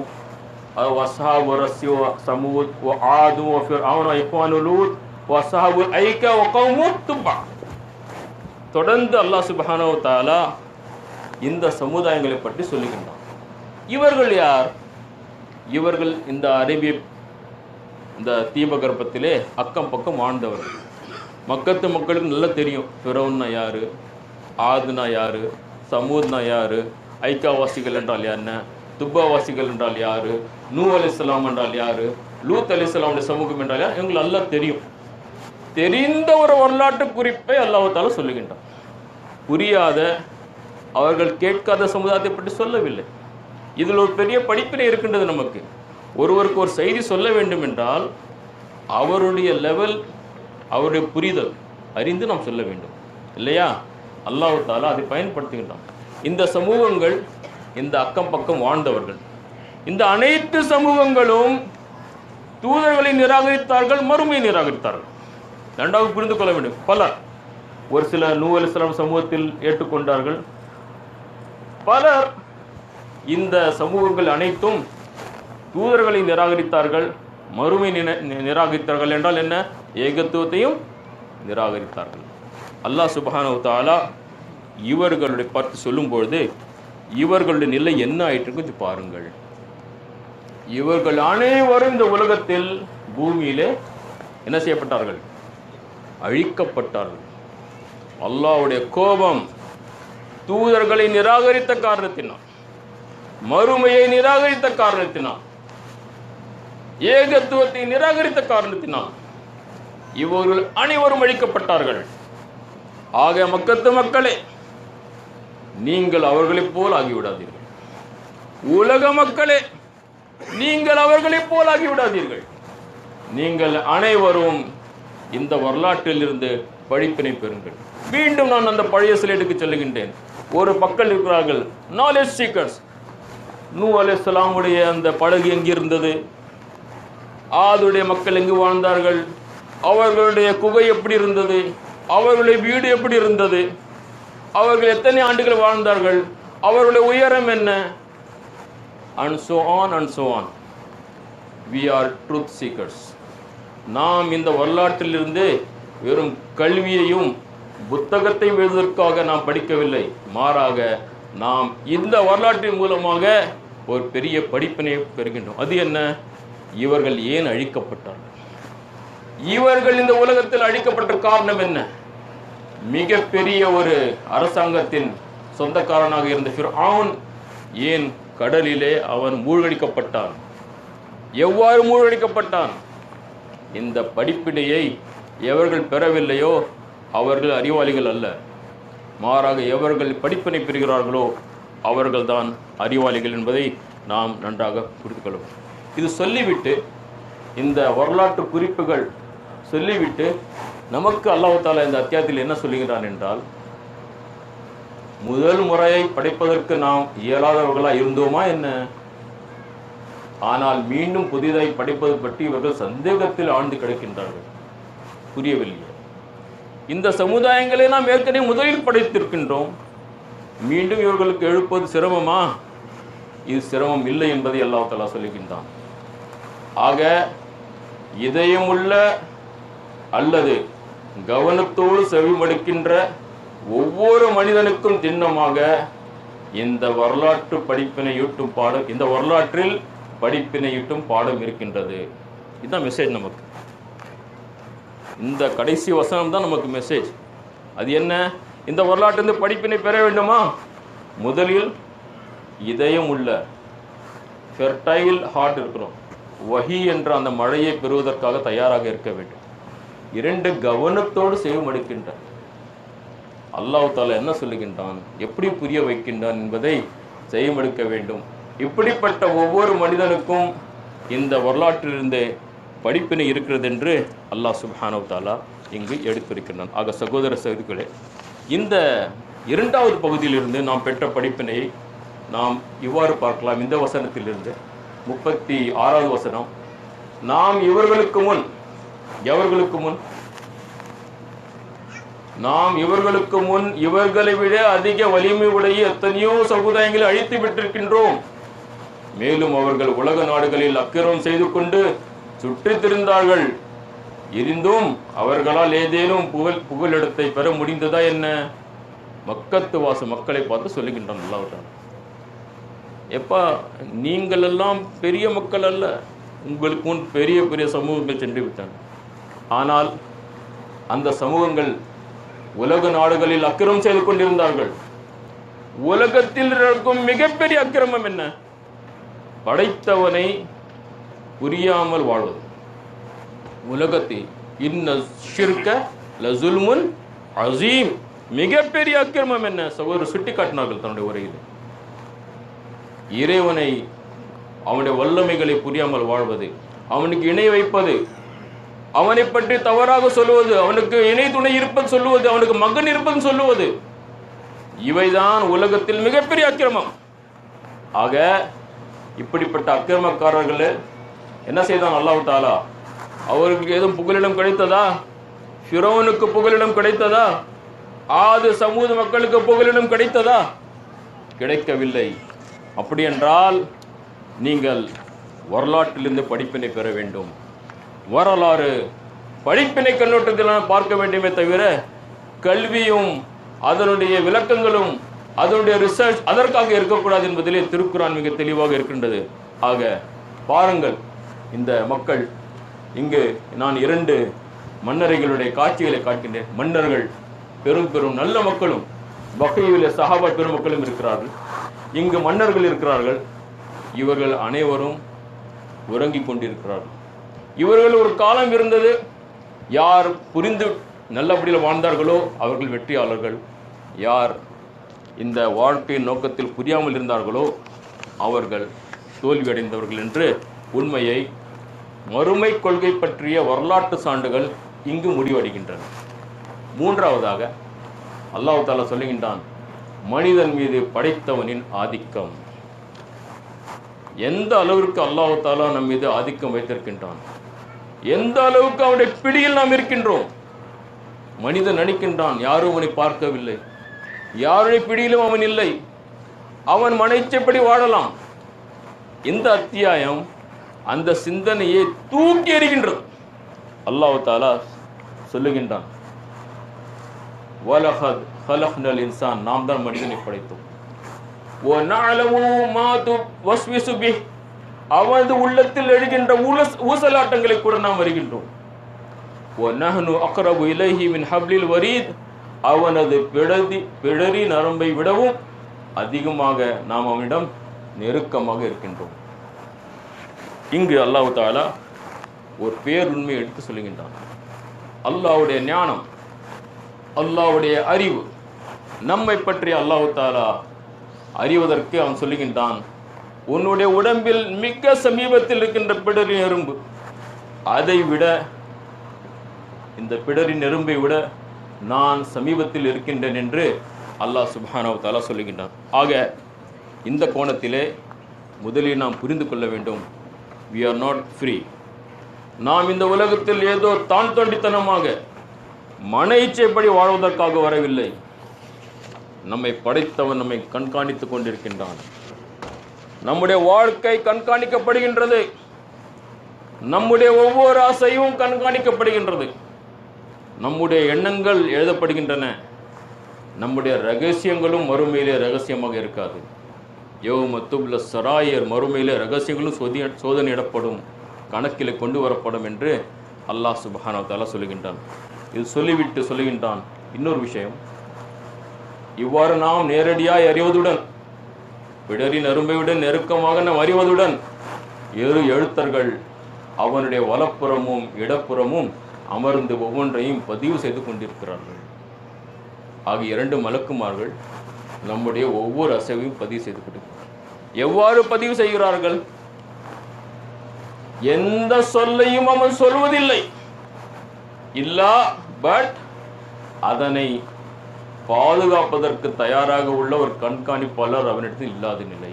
வஅஸ்ஹாபு ரஸ்ஸி வஸமூத் வஆது வஃபிர்அவுன் வஇக்வானு லூத் வஅஸ்ஹாபு ஐகா வகௌமு துப்பா. தொடர்ந்து அல்லாஹ் சுப்ஹானஹு வ தஆலா இந்த சமுதாயங்களை பற்றி சொல்லுகின்றான். இவர்கள் யார்? இவர்கள் இந்த அரேபிய இந்த தீபகற்பத்திலே அக்கம் பக்கம் வாழ்ந்தவர்கள். மக்கத்து மக்களுக்கு நல்லா தெரியும் ஃபிரௌன்னா யாரு, ஆதுனா யாரு, சமூத்னா யாரு, ஐக்காவாசிகள் என்றால் என்ன, துப்பாவாசிகள் என்றால் யாரு, நூ அலைஹிஸ்ஸலாம் என்றால் யாரு, லூத் அலைஹிஸ்ஸலாமுடைய சமூகம் என்றால் யார், எங்களுக்கு நல்லா தெரியும். தெரிந்த ஒரு வரலாற்று குறிப்பை அல்லாஹ் தஆலா சொல்லுகின்றான். புரியாத அவர்கள் கேட்காத சமுதாயத்தை பற்றி சொல்லவில்லை. இதில் ஒரு பெரிய படிப்பினை இருக்கின்றது. நமக்கு ஒருவருக்கு ஒரு செய்தி சொல்ல வேண்டும் என்றால் அவருடைய லெவல், அவருடைய புரிதல் அறிந்து நாம் சொல்ல வேண்டும் இல்லையா? அல்லாஹ் தஆலா அதை பயன்படுத்துகின்றான். இந்த சமூகங்கள் இந்த அக்கம் பக்கம் வாழ்ந்தவர்கள். இந்த அனைத்து சமூகங்களும் தூதர்களை நிராகரித்தார்கள், மறுமையை நிராகரித்தார்கள். இரண்டாவது புரிந்து கொள்ள வேண்டும். பலர், ஒரு சில நூ அலைஹிஸ்ஸலாம் சமூகத்தில் ஏற்றுக்கொண்டார்கள். பலர் இந்த சமூகங்கள் அனைத்தும் தூதர்களை நிராகரித்தார்கள், மறுமை நிராகரித்தார்கள். என்றால் என்ன? ஏகத்துவத்தையும் நிராகரித்தார்கள். அல்லாஹ் சுப்ஹானஹு வ தஆலா இவர்களுடைய பார்த்து சொல்லும் பொழுது இவர்களுடைய நிலை என்ன ஆயிற்று கொஞ்சம் பாருங்கள். இவர்கள் அனைவரும் இந்த உலகத்தில் பூமியிலே என்ன செய்யப்பட்டார்கள்? அழிக்கப்பட்டார்கள். அல்லாஹ்வுடைய கோபம் தூதர்களை நிராகரித்த காரணத்தினால், மறுமையை நிராகரித்த காரணத்தினால், ஏகத்துவத்தை நிராகரித்த காரணத்தினால் இவர்கள் அனைவரும் அழிக்கப்பட்டார்கள். ஆக மக்கத்து மக்களே, நீங்கள் அவர்களைப் போல் ஆகிவிடாதீர்கள். உலக மக்களே, நீங்கள் அவர்களைப் போல் ஆகிவிடாதீர்கள். நீங்கள் அனைவரும் இந்த வரலாற்றில் இருந்து படிப்பினை பெறுங்கள். மீண்டும் நான் அந்த பழைய ஸ்லைடுக்கு செல்லுகின்றேன். ஒரு பக்கம் இருக்கிறார்கள் நாலேஜ் சீக்கர்ஸ். நூ அலைஹிஸ்ஸலாமுடைய அந்த படகு எங்கிருந்தது, ஆதுடைய மக்கள் எங்கு வாழ்ந்தார்கள், அவர்களுடைய குகை எப்படி இருந்தது, அவர்களுடைய வீடு எப்படி இருந்தது, அவர்கள் எத்தனை ஆண்டுகள் வாழ்ந்தார்கள், அவர்களுடைய உயரம் என்ன, and so on and so on. We are truth seekers. நாம் இந்த வரலாற்றிலிருந்து வெறும் கல்வியையும் புத்தகத்தையும் எழுதுவதற்காக நாம் படிக்கவில்லை. மாறாக நாம் இந்த வரலாற்றின் மூலமாக ஒரு பெரிய படிப்பினை பெறுகின்றோம். அது என்ன? இவர்கள் ஏன் அழிக்கப்பட்டார்கள்? இவர்கள் இந்த உலகத்தில் அழிக்கப்பட்ட காரணம் என்ன? மிகப்பெரிய ஒரு அரசாங்கத்தின் சொந்தக்காரனாக இருந்த ஃபிர்அவுன் ஏன் கடலிலே அவன் மூழ்கடிக்கப்பட்டான்? எவ்வாறு மூழ்கடிக்கப்பட்டான்? இந்த படிப்பினையை எவர்கள் பெறவில்லையோ அவர்கள் அறிவாளிகள் அல்ல. மாறாக எவர்கள் படிப்பினை பெறுகிறார்களோ அவர்கள்தான் அறிவாளிகள் என்பதை நாம் நன்றாக புரிந்து கொள்வோம். இது சொல்லிவிட்டு, இந்த வரலாற்று குறிப்புகள் சொல்லிவிட்டு, நமக்கு அல்லாஹ் தஆலா இந்த அத்தியாயத்தில் என்ன சொல்லுகிறான் என்றால், முதல் முறையை படைப்பதற்கு நாம் இயலாதவர்களாக இருந்தோமா என்ன? ஆனால் மீண்டும் புதிதாய் படைப்பது பற்றி இவர்கள் சந்தேகத்தில் ஆழ்ந்து கிடக்கின்றார்கள். புரியவில்லை. இந்த சமுதாயங்களை நாம் ஏற்கனவே முதலில் படைத்திருக்கின்றோம். மீண்டும் இவர்களுக்கு எழுப்பது சிரமமா? இது சிரமம் இல்லை என்பதை அல்லாஹ் தஆலா சொல்லுகின்றான். ஆக இதயமுள்ள அல்லது கவனத்தோடு செவிமடுக்கின்ற ஒவ்வொரு மனிதனுக்கும் சின்னமாக இந்த வரலாற்று படிப்பினையூட்டும் பாடம், இந்த வரலாற்றில் படிப்பினையூட்டும் பாடம் இருக்கின்றது. இதுதான் மெசேஜ் நமக்கு. இந்த கடைசி வசனம் தான் நமக்கு மெசேஜ். அது என்ன? இந்த வரலாற்றிலிருந்து படிப்பினை பெற வேண்டுமா? முதலில் இதயம் உள்ள ஃபெர்டைல் ஹார்ட் இருக்கிறோம். வஹி என்ற அந்த மழையை பெறுவதற்காக தயாராக இருக்க வேண்டும். இரண்டு, கவனத்தோடு செவிமடுக்கின்றான். அல்லாஹ் தஆலா என்ன சொல்லுகின்றான், எப்படி புரிய வைக்கின்றான் என்பதை செய்யமெடுக்க வேண்டும். இப்படிப்பட்ட ஒவ்வொரு மனிதனுக்கும் இந்த வரலாற்றிலிருந்து படிப்பினை இருக்கிறது என்று அல்லாஹ் சுப்ஹானஹு வ தஆலா இங்கு எடுத்திருக்கிறான். ஆக சகோதர சகோதரிகளே, இந்த இரண்டாவது பகுதியிலிருந்து நாம் பெற்ற படிப்பினை நாம் இவ்வாறு பார்க்கலாம். இந்த வசனத்திலிருந்து 36வது வசனம், நாம் இவர்களுக்கு முன் இவர்களை விட அதிக வலிமை உடைய எத்தனையோ சமுதாயங்களை அழித்து விட்டிருக்கின்றோம். மேலும் அவர்கள் உலக நாடுகளில் அக்கிரமம் செய்து கொண்டு சுற்றித் திரிந்தார்கள். இருந்தும் அவர்களால் ஏதேனும் புகலிடத்தை பெற முடிந்ததா என்ன? மக்கத்து வாச மக்களை பார்த்து சொல்லுகின்றான் அல்லாஹ். எப்பா, நீங்கள் எல்லாம் பெரிய மக்கள் அல்ல, உங்களுக்கு முன் பெரிய பெரிய சமூகங்கள் சென்று விட்டன. ஆனால் அந்த சமூகங்கள் உலக நாடுகளில் அக்கிரமம் செய்து கொண்டிருந்தார்கள். உலகத்தில் இருக்கும் மிகப்பெரிய அக்கிரமம் என்ன? படைத்தவனை புரியாமல் வாழ்வது. உலகத்தில் இன்ன ஷிர்க லஸுல்முன் அஸீம், மிகப்பெரிய அக்கிரமம் என்ன? சகோதரர் சுட்டி காட்டினார்கள் தன்னுடைய உரையில். இறைவனை, அவனுடைய வல்லமைகளை புரியாமல் வாழ்வது, அவனுக்கு இணை வைப்பது, அவனை பற்றி தவறாக சொல்லுவது, அவனுக்கு இணை துணை இருப்பது சொல்லுவது, அவனுக்கு மகன் இருப்பது சொல்லுவது, இவைதான் உலகத்தில் மிகப்பெரிய அக்கிரமம். ஆக இப்படிப்பட்ட அக்கிரமக்காரர்கள் என்ன செய்தான் அல்லாஹ் தஆலா? அவர்களுக்கு ஏதும் புகலிடம் கிடைத்ததா? ஃபிரௌனுக்கு புகலிடம் கிடைத்ததா? ஆது சமூக மக்களுக்கு புகலிடம் கிடைத்ததா? கிடைக்கவில்லை. அப்படி என்றால் நீங்கள் வரலாற்றிலிருந்து படிப்பினை பெற வேண்டும். வரலாறு படிப்பினை கண்ணோட்டத்தில் பார்க்க வேண்டுமே தவிர கல்வியும் அதனுடைய விளக்கங்களும் அதனுடைய ரிசர்ச் அதற்காக இருக்கக்கூடாது என்பதிலே திருக்குரான் மிக தெளிவாக இருக்கின்றது. ஆக பாருங்கள், இந்த மக்கள், இங்கு நான் 2 மன்னரைகளுடைய காட்சிகளை காட்டுகின்றேன். மன்னர்கள் பெரும் பெரும் நல்ல மக்களும் வகையிலே சஹாபா பெருமக்களும் இருக்கிறார்கள். இங்கு மன்னர்கள் இருக்கிறார்கள். இவர்கள் அனைவரும் உறங்கிக் கொண்டிருக்கிறார்கள். இவர்கள் ஒரு காலம் இருந்தது, யார் புரிந்து நல்லபடியில் வாழ்ந்தார்களோ அவர்கள் வெற்றியாளர்கள், யார் இந்த வாழ்க்கையின் நோக்கத்தில் புரியாமல் இருந்தார்களோ அவர்கள் தோல்வியடைந்தவர்கள் என்று உண்மையை, மறுமை கொள்கை பற்றிய வரலாற்று சான்றுகள் இங்கு முடிவடைகின்றன. மூன்றாவதாக அல்லாஹ் தஆலா சொல்லுகின்றான், மனிதன் மீது படைத்தவனின் ஆதிக்கம். எந்த அளவிற்கு அல்லாஹ் தஆலா நம் மீது ஆதிக்கம் வைத்திருக்கின்றான், எந்த அளவுக்கு அவனுடைய பிடியில் நாம் இருக்கின்றோம். மனிதன் நினைக்கின்றான் யாரும் அவனை பார்க்கவில்லை, யாருடைய பிடியிலும் அவன் இல்லை, அவன் மனைச்சபடி வாழலாம். இந்த அத்தியாயம் அந்த சிந்தனையை தூக்கி எறிகின்றது. அல்லாஹ் தஆலா சொல்லுகின்றான், வலகத் ஹலக்னல் இன்சான், நாம் தான் மனிதனை படைத்தோம். வ நஅலமு மா துவஸ்விசு பிஹ், அவனது உள்ளத்தில் எழுகின்ற ஊசலாட்டங்களை கூட நாம் அறிகின்றோம். வ நஹ்னு அக்ரபு இலைஹி மின் ஹப்லில் வரீத், அவனது பிடரி நரம்பை விடவும் அதிகமாக நாம் அவனிடம் நெருக்கமாக இருக்கின்றோம். இங்கு அல்லாஹ் தஆலா ஒரு பேருண்மை எடுத்து சொல்லுகின்றான். அல்லாஹ்வுடைய ஞானம், அல்லாஹ்வுடைய அறிவு, நம்மை பற்றி அல்லாஹ் தஆலா அறிவதற்கு அவன் சொல்லுகின்றான், உன்னுடைய உடம்பில் மிக சமீபத்தில் இருக்கின்ற பிடரின் எறும்பு, அதை விட, இந்த பிடரின் எறும்பை விட நான் சமீபத்தில் இருக்கின்றேன் என்று அல்லாஹ் சுப்ஹானஹு வ தஆலா சொல்லுகின்றான். ஆக இந்த கோணத்திலே முதலில் நாம் புரிந்து கொள்ள வேண்டும், we are not free. நாம் இந்த உலகத்தில் ஏதோ தான் தோண்டித்தனமாக மன இச்சைப்படி வாழ்வதற்காக வரவில்லை. நம்மை படைத்தவன் நம்மை கண்காணித்துக் கொண்டிருக்கின்றான். நம்முடைய வாழ்க்கை கண்காணிக்கப்படுகின்றது. நம்முடைய ஒவ்வொரு ஆசையும் கண்காணிக்கப்படுகின்றது. நம்முடைய எண்ணங்கள் எழுதப்படுகின்றன. நம்முடைய ரகசியங்களும் மறுமையிலே ரகசியமாக இருக்காது. யௌம துப்ல சராயர், மறுமையிலே ரகசியங்களும் சோதனையிடப்படும், கணக்கில் கொண்டு வரப்படும் என்று அல்லாஹ் சுப்ஹானஹு வ தஆலா சொல்லுகின்றான். இது சொல்லிவிட்டு சொல்லுகின்றான் இன்னொரு விஷயம், இவ்வாறு நாம் நேரடியாய் அறிவதுடன், பிடரின் அரும்பையுடன் நெருக்கமாக நாம் அறிவதுடன், எழுத்தர்கள் அவனுடைய வலப்புறமும் இடப்புறமும் அமர்ந்து ஒவ்வொன்றையும் பதிவு செய்து கொண்டிருக்கிறார்கள். ஆகிய 2 மலக்குமார்கள் நம்முடைய ஒவ்வொரு அசைவையும் பதிவு செய்து கொண்டிருக்கிறார்கள். எவ்வாறு பதிவு செய்கிறார்கள்? எந்த சொல்லையும் அவன் சொல்வதில்லை, இல்லா பட் அதனை பாதுகாப்பதற்கு தயாராக உள்ள ஒரு கண்காணிப்பாளர் அவனிடத்தில் இல்லாத நிலை.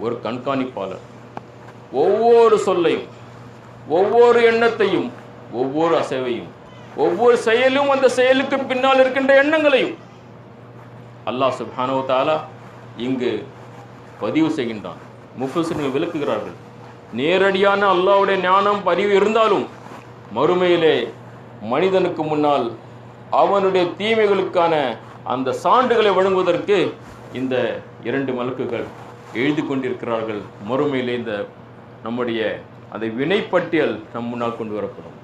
ஒரு கண்காணிப்பாளர் ஒவ்வொரு சொல்லையும், ஒவ்வொரு எண்ணத்தையும், ஒவ்வொரு அசைவையும், ஒவ்வொரு செயலும், அந்த செயலுக்கு பின்னால் இருக்கின்ற எண்ணங்களையும் அல்லாஹ் சுப்ஹானஹு வ தஆலா இங்கு பதிவு செய்கின்றான். முஃபஸ்ஸிர்கள் விளக்குகிறார்கள், நேரடியான அல்லாஹ்வுடைய ஞானம் பதிவு இருந்தாலும் மறுமையிலே மனிதனுக்கு முன்னால் அவனுடைய தீமைகளுக்கான அந்த சான்றுகளை வழங்குவதற்கு இந்த 2 மலக்குகள் எழுதி கொண்டிருக்கிறார்கள். மறுமையிலே இந்த நம்முடைய அந்த வினைப்பட்டியல் நம் முன்னால் கொண்டு வரப்படும்.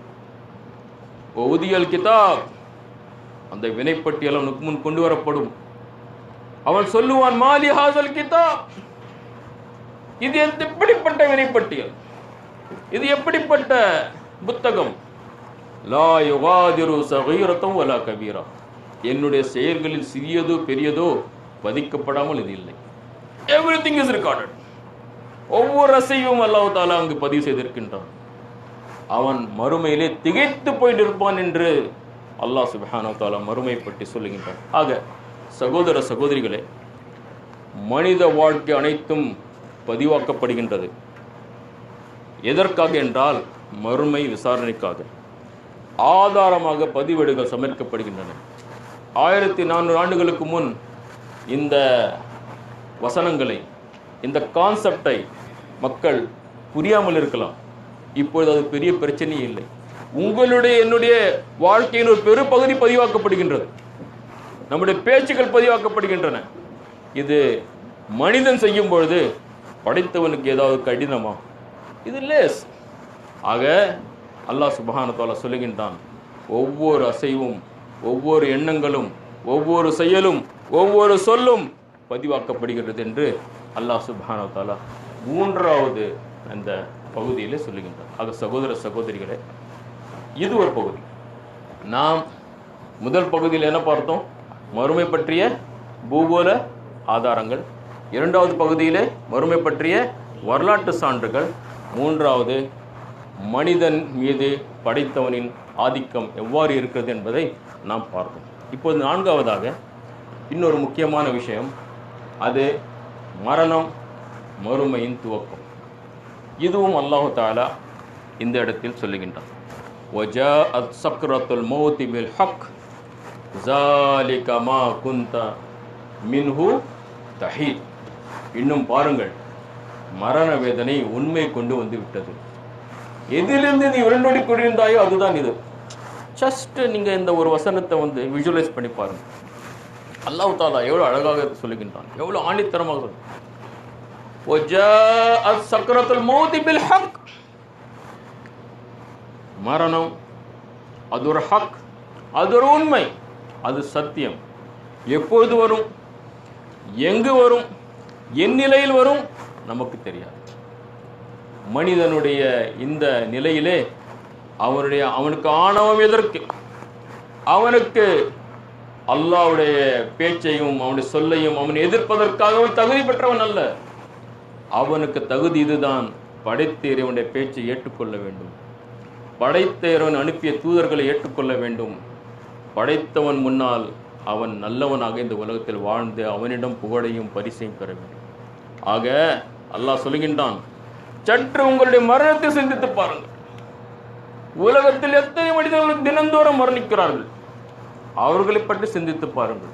ஊதியல் கிதாப், அந்த வினைப்பட்டியல் அவனுக்கு முன் கொண்டு வரப்படும். அவன் சொல்லுவான், மாலி ஹாசல் கிதாப், இது எப்படிப்பட்ட வினைப்பட்டியல், இது எப்படிப்பட்ட புத்தகம்? லா யுகாதிரு சகீரத்தும் வலா கபீரா, என்னுடைய செயல்களில் சிறியதோ பெரியதோ பதிக்கப்படாமல் இது இல்லை. Everything is recorded. ஒவ்வொரு அசைவும் அல்லாஹ் தஆலா அங்கு பதிவு செய்திருக்கின்றான். அவன் மறுமையிலே திகைத்து போய் நிற்பான் என்று அல்லாஹ் சுப்ஹானஹு வ தஆலா மறுமை பற்றி சொல்லுகின்றான். ஆக சகோதர சகோதரிகளே, மனித வாழ்க்கை அனைத்தும் பதிவாக்கப்படுகின்றது. எதற்காக என்றால் மறுமை விசாரணைக்காக. ஆதாரமாக பதிவேடுகள் சமர்ப்பிக்கப்படுகின்றன. 1400 ஆண்டுகளுக்கு முன் இந்த வசனங்களை, இந்த கான்செப்டை மக்கள் புரியாமல் இருக்கலாம். இப்பொழுது அது பெரிய பிரச்சனையே இல்லை. உங்களுடைய என்னுடைய வாழ்க்கையின் ஒரு பெரும்பகுதி பதிவாக்கப்படுகின்றது. நம்முடைய பேச்சுக்கள் பதிவாக்கப்படுகின்றன. இது மனிதன் செய்யும் பொழுது படைத்தவனுக்கு ஏதாவது கடினமா? இது லேஸ். ஆக அல்லாஹ் சுப்ஹானஹு வ தஆலா சொல்லுகின்றான், ஒவ்வொரு அசைவும், ஒவ்வொரு எண்ணங்களும், ஒவ்வொரு செயலும், ஒவ்வொரு சொல்லும் பதிவாக்கப்படுகிறது என்று அல்லாஹ் சுப்ஹானஹு வ தஆலா 3வது அந்த பகுதியில் சொல்லுகின்றார். ஆக சகோதர சகோதரிகளே, இது ஒரு பகுதி. நாம் முதல் பகுதியில் என்ன பார்த்தோம்? மறுமை பற்றிய பூகோள ஆதாரங்கள். 2வது பகுதியிலே மறுமை பற்றிய வரலாற்று சான்றுகள். 3வது மனிதன் மீது படைத்தவனின் ஆதிக்கம் எவ்வாறு இருக்கிறது என்பதை நாம் பார்த்தோம். இப்போது 4வதாக இன்னொரு முக்கியமான விஷயம், அது மரணம், மறுமையின் துவக்கம். இதுவும் அல்லாஹ் தஆலா இந்த இடத்தில் சொல்லுகின்றான். வஜாஅத் சக்ரத்துல் மௌத் பில் ஹக் ஸாலிக மா குன்த மின்ஹு தஹீத். இன்னும் பாருங்கள், மரண வேதனை உண்மை கொண்டு வந்து விட்டது. எதிலிருந்து நீ உரண்டோடி கொண்டிருந்தாயோ அதுதான் இது. ஜஸ்ட் நீங்க இந்த ஒரு வசனத்தை விஜுவலைஸ் பண்ணி பாருங்க. அல்லாஹ் தஆலா எவ்வளவு அழகாக சொல்லுகின்றான், எவ்வளவு ஆணித்தரமாக சொல்லுகிறான். வஜாஅத் சக்ரத்துல் மௌத் பில் ஹக். மரணம் அது ஒரு ஹக், அது ஒரு உண்மை, அது சத்தியம். எப்பொழுது வரும், எங்கு வரும், என் நிலையில் வரும் நமக்கு தெரியாது. மனிதனுடைய இந்த நிலையிலே அவனுக்கு ஆணவம் எதற்கு? அவனுக்கு அல்லாஹ்வுடைய பேச்சையும் அவனுடைய சொல்லையும் அவன் எதிர்ப்பதற்காக அவன் தகுதி பெற்றவன் அல்ல. அவனுக்கு தகுதி இதுதான், படைத்த இறைவனுடைய பேச்சை ஏற்றுக்கொள்ள வேண்டும், படைத்த இறைவன் அனுப்பிய தூதர்களை ஏற்றுக்கொள்ள வேண்டும், படைத்தவன் முன்னால் அவன் நல்லவனாக இந்த உலகத்தில் வாழ்ந்து அவனிடம் புகழையும் பரிசையும் பெற வேண்டும். ஆக அல்லாஹ் சொல்கின்றான், சற்று உங்களுடைய மரணத்தை சிந்தித்து பாருங்கள். உலகத்தில் எத்தனை மனிதர்கள் தினந்தோறும் மரணிக்கிறார்கள், அவர்களை பற்றி சிந்தித்து பாருங்கள்.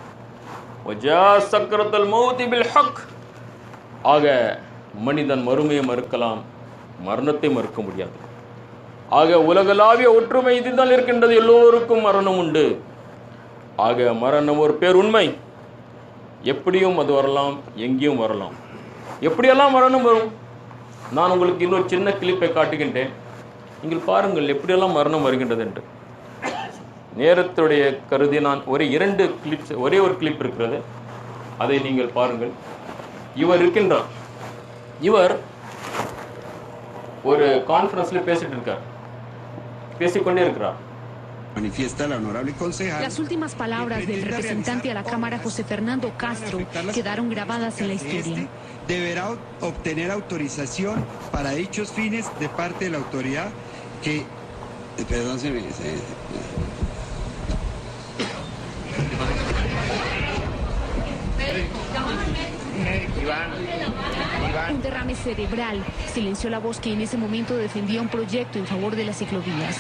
வஜாஅத் சக்ரத்துல் மௌத் பில் ஹக். ஆக மனிதன் மறுமையை மறுக்கலாம், மரணத்தை மறுக்க முடியாது. ஆக உலகளாவிய ஒற்றுமை இதுதான் இருக்கின்றது, எல்லோருக்கும் மரணம் உண்டு. ஆக மரணம் ஒரு பேருண்மை. எப்படியும் அது வரலாம், எங்கேயும் வரலாம். எப்படியெல்லாம் மரணம் வரும்? நான் உங்களுக்கு இன்னொரு சின்ன கிளிப்பை காட்டுகின்றேன், நீங்கள் பாருங்கள் எப்படியெல்லாம் மரணம் வருகின்றது என்று. நேரத்துடைய கருதி நான் ஒரே ஒரு கிளிப் இருக்கிறது, அதை நீங்கள் பாருங்கள். இவர் இருக்கின்றார், இவர் ஒரு கான்ஃபரன்ஸ்ல பேசிக்கொண்டே இருக்கிறார். Manifiesta la honorable concejal. Las últimas palabras del representante a la Cámara, José Fernando Castro, quedaron grabadas en la historia. Deberá obtener autorización para dichos fines de parte de la autoridad que... Perdón, Un derrame cerebral silenció la voz que en ese momento defendía un proyecto en favor de las ciclovías.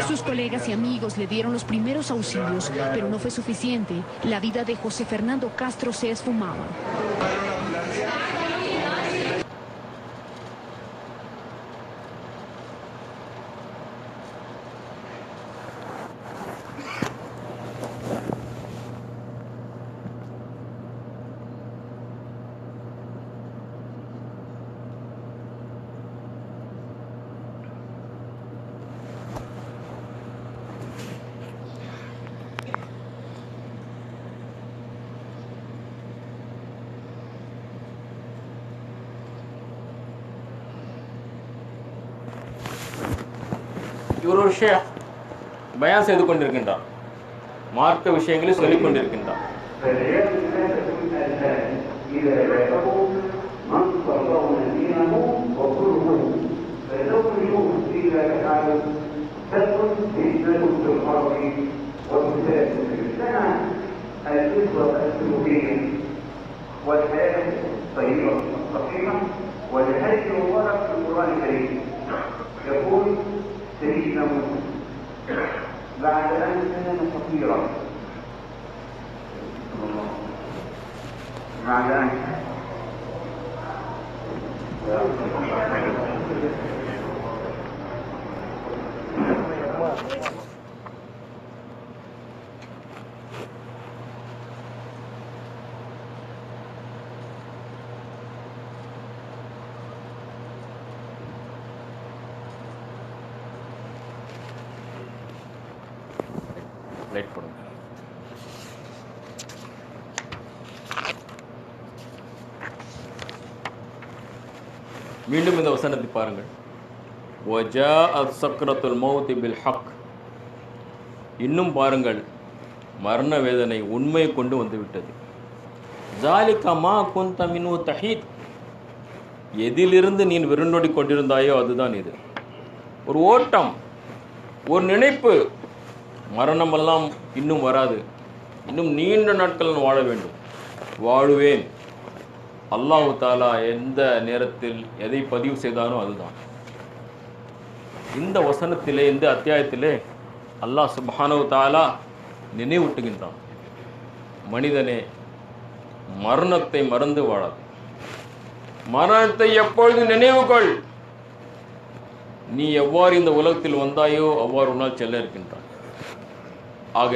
Sus colegas y amigos le dieron los primeros auxilios, pero no fue suficiente. La vida de José Fernando Castro se esfumaba. இவர் ஒரு ஷேக் பயான் செய்து கொண்டிருக்கின்றார், மார்க்க விஷயங்களை சொல்லிக் கொண்டிருக்கின்றார். ولهذه المبارك في القرآن الكريم يقول سيدنا موسى بعد أن كان فقيرا بعد أن light போடுங்க. மீண்டும் இந்த வசனத்தை பாருங்கள். وَجَاءَتْ سَكْرَةُ الْمَوْتِ بِالْحَقِّ. இன்னும் பாருங்கள், மரண வேதனை உண்மையை கொண்டு வந்துவிட்டது. ذَلِكَ مَا كُنْتَ مِنْهُ تَحِيدٌ. எதிலிருந்து நீ விருண்டோடி கொண்டிருந்தாயோ அதுதான் இது. ஒரு ஓட்டம், ஒரு நினைப்பு. மரணமெல்லாம் இன்னும் வராது, இன்னும் நீண்ட நாட்கள் வாழ வேண்டும், வாழுவேன். அல்லாஹ் தாலா எந்த நேரத்தில் எதை பதிவு செய்தானோ அதுதான். இந்த வசனத்திலே, இந்த அத்தியாயத்திலே அல்லாஹ் சுப்ஹானஹு தஆலா நினைவூட்டுகின்றான், மனிதனே மரணத்தை மறந்து வாழாது. மரணத்தை எப்பொழுது நினைவுகள். நீ எவ்வாறு இந்த உலகத்தில் வந்தாயோ அவ்வாறு உன்னால் செல்ல இருக்கின்றான். ஆக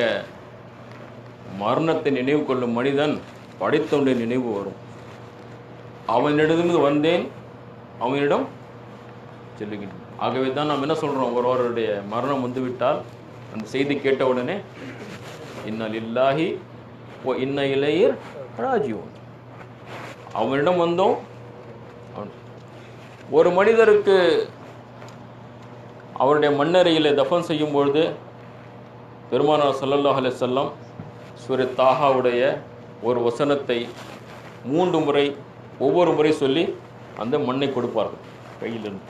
மரணத்தை நினைவு கொள்ளும் மனிதன் படைத்தொன்றை நினைவு வரும். அவனிடமிருந்து வந்தேன், அவனிடம் செல்லுகின்றேன். ஆகவே தான் நாம் என்ன சொல்கிறோம், ஒருவருடைய மரணம் வந்துவிட்டால் அந்த செய்தி கேட்ட உடனே இன்ன லில்லாஹி வ இன்ன இலைஹி ராஜிஊன். அவனிடம் வந்தோம். ஒரு மனிதருக்கு அவருடைய மண்ணறையில் தஃபன் செய்யும் பொழுது பெருமானார் ஸல்லல்லாஹு அலைஹி வஸல்லம் சூரா தாஹாவுடைய ஒரு வசனத்தை 3 முறை ஒவ்வொரு முறை சொல்லி அந்த மண்ணை கொடுப்பார்கள் கையிலிருந்து.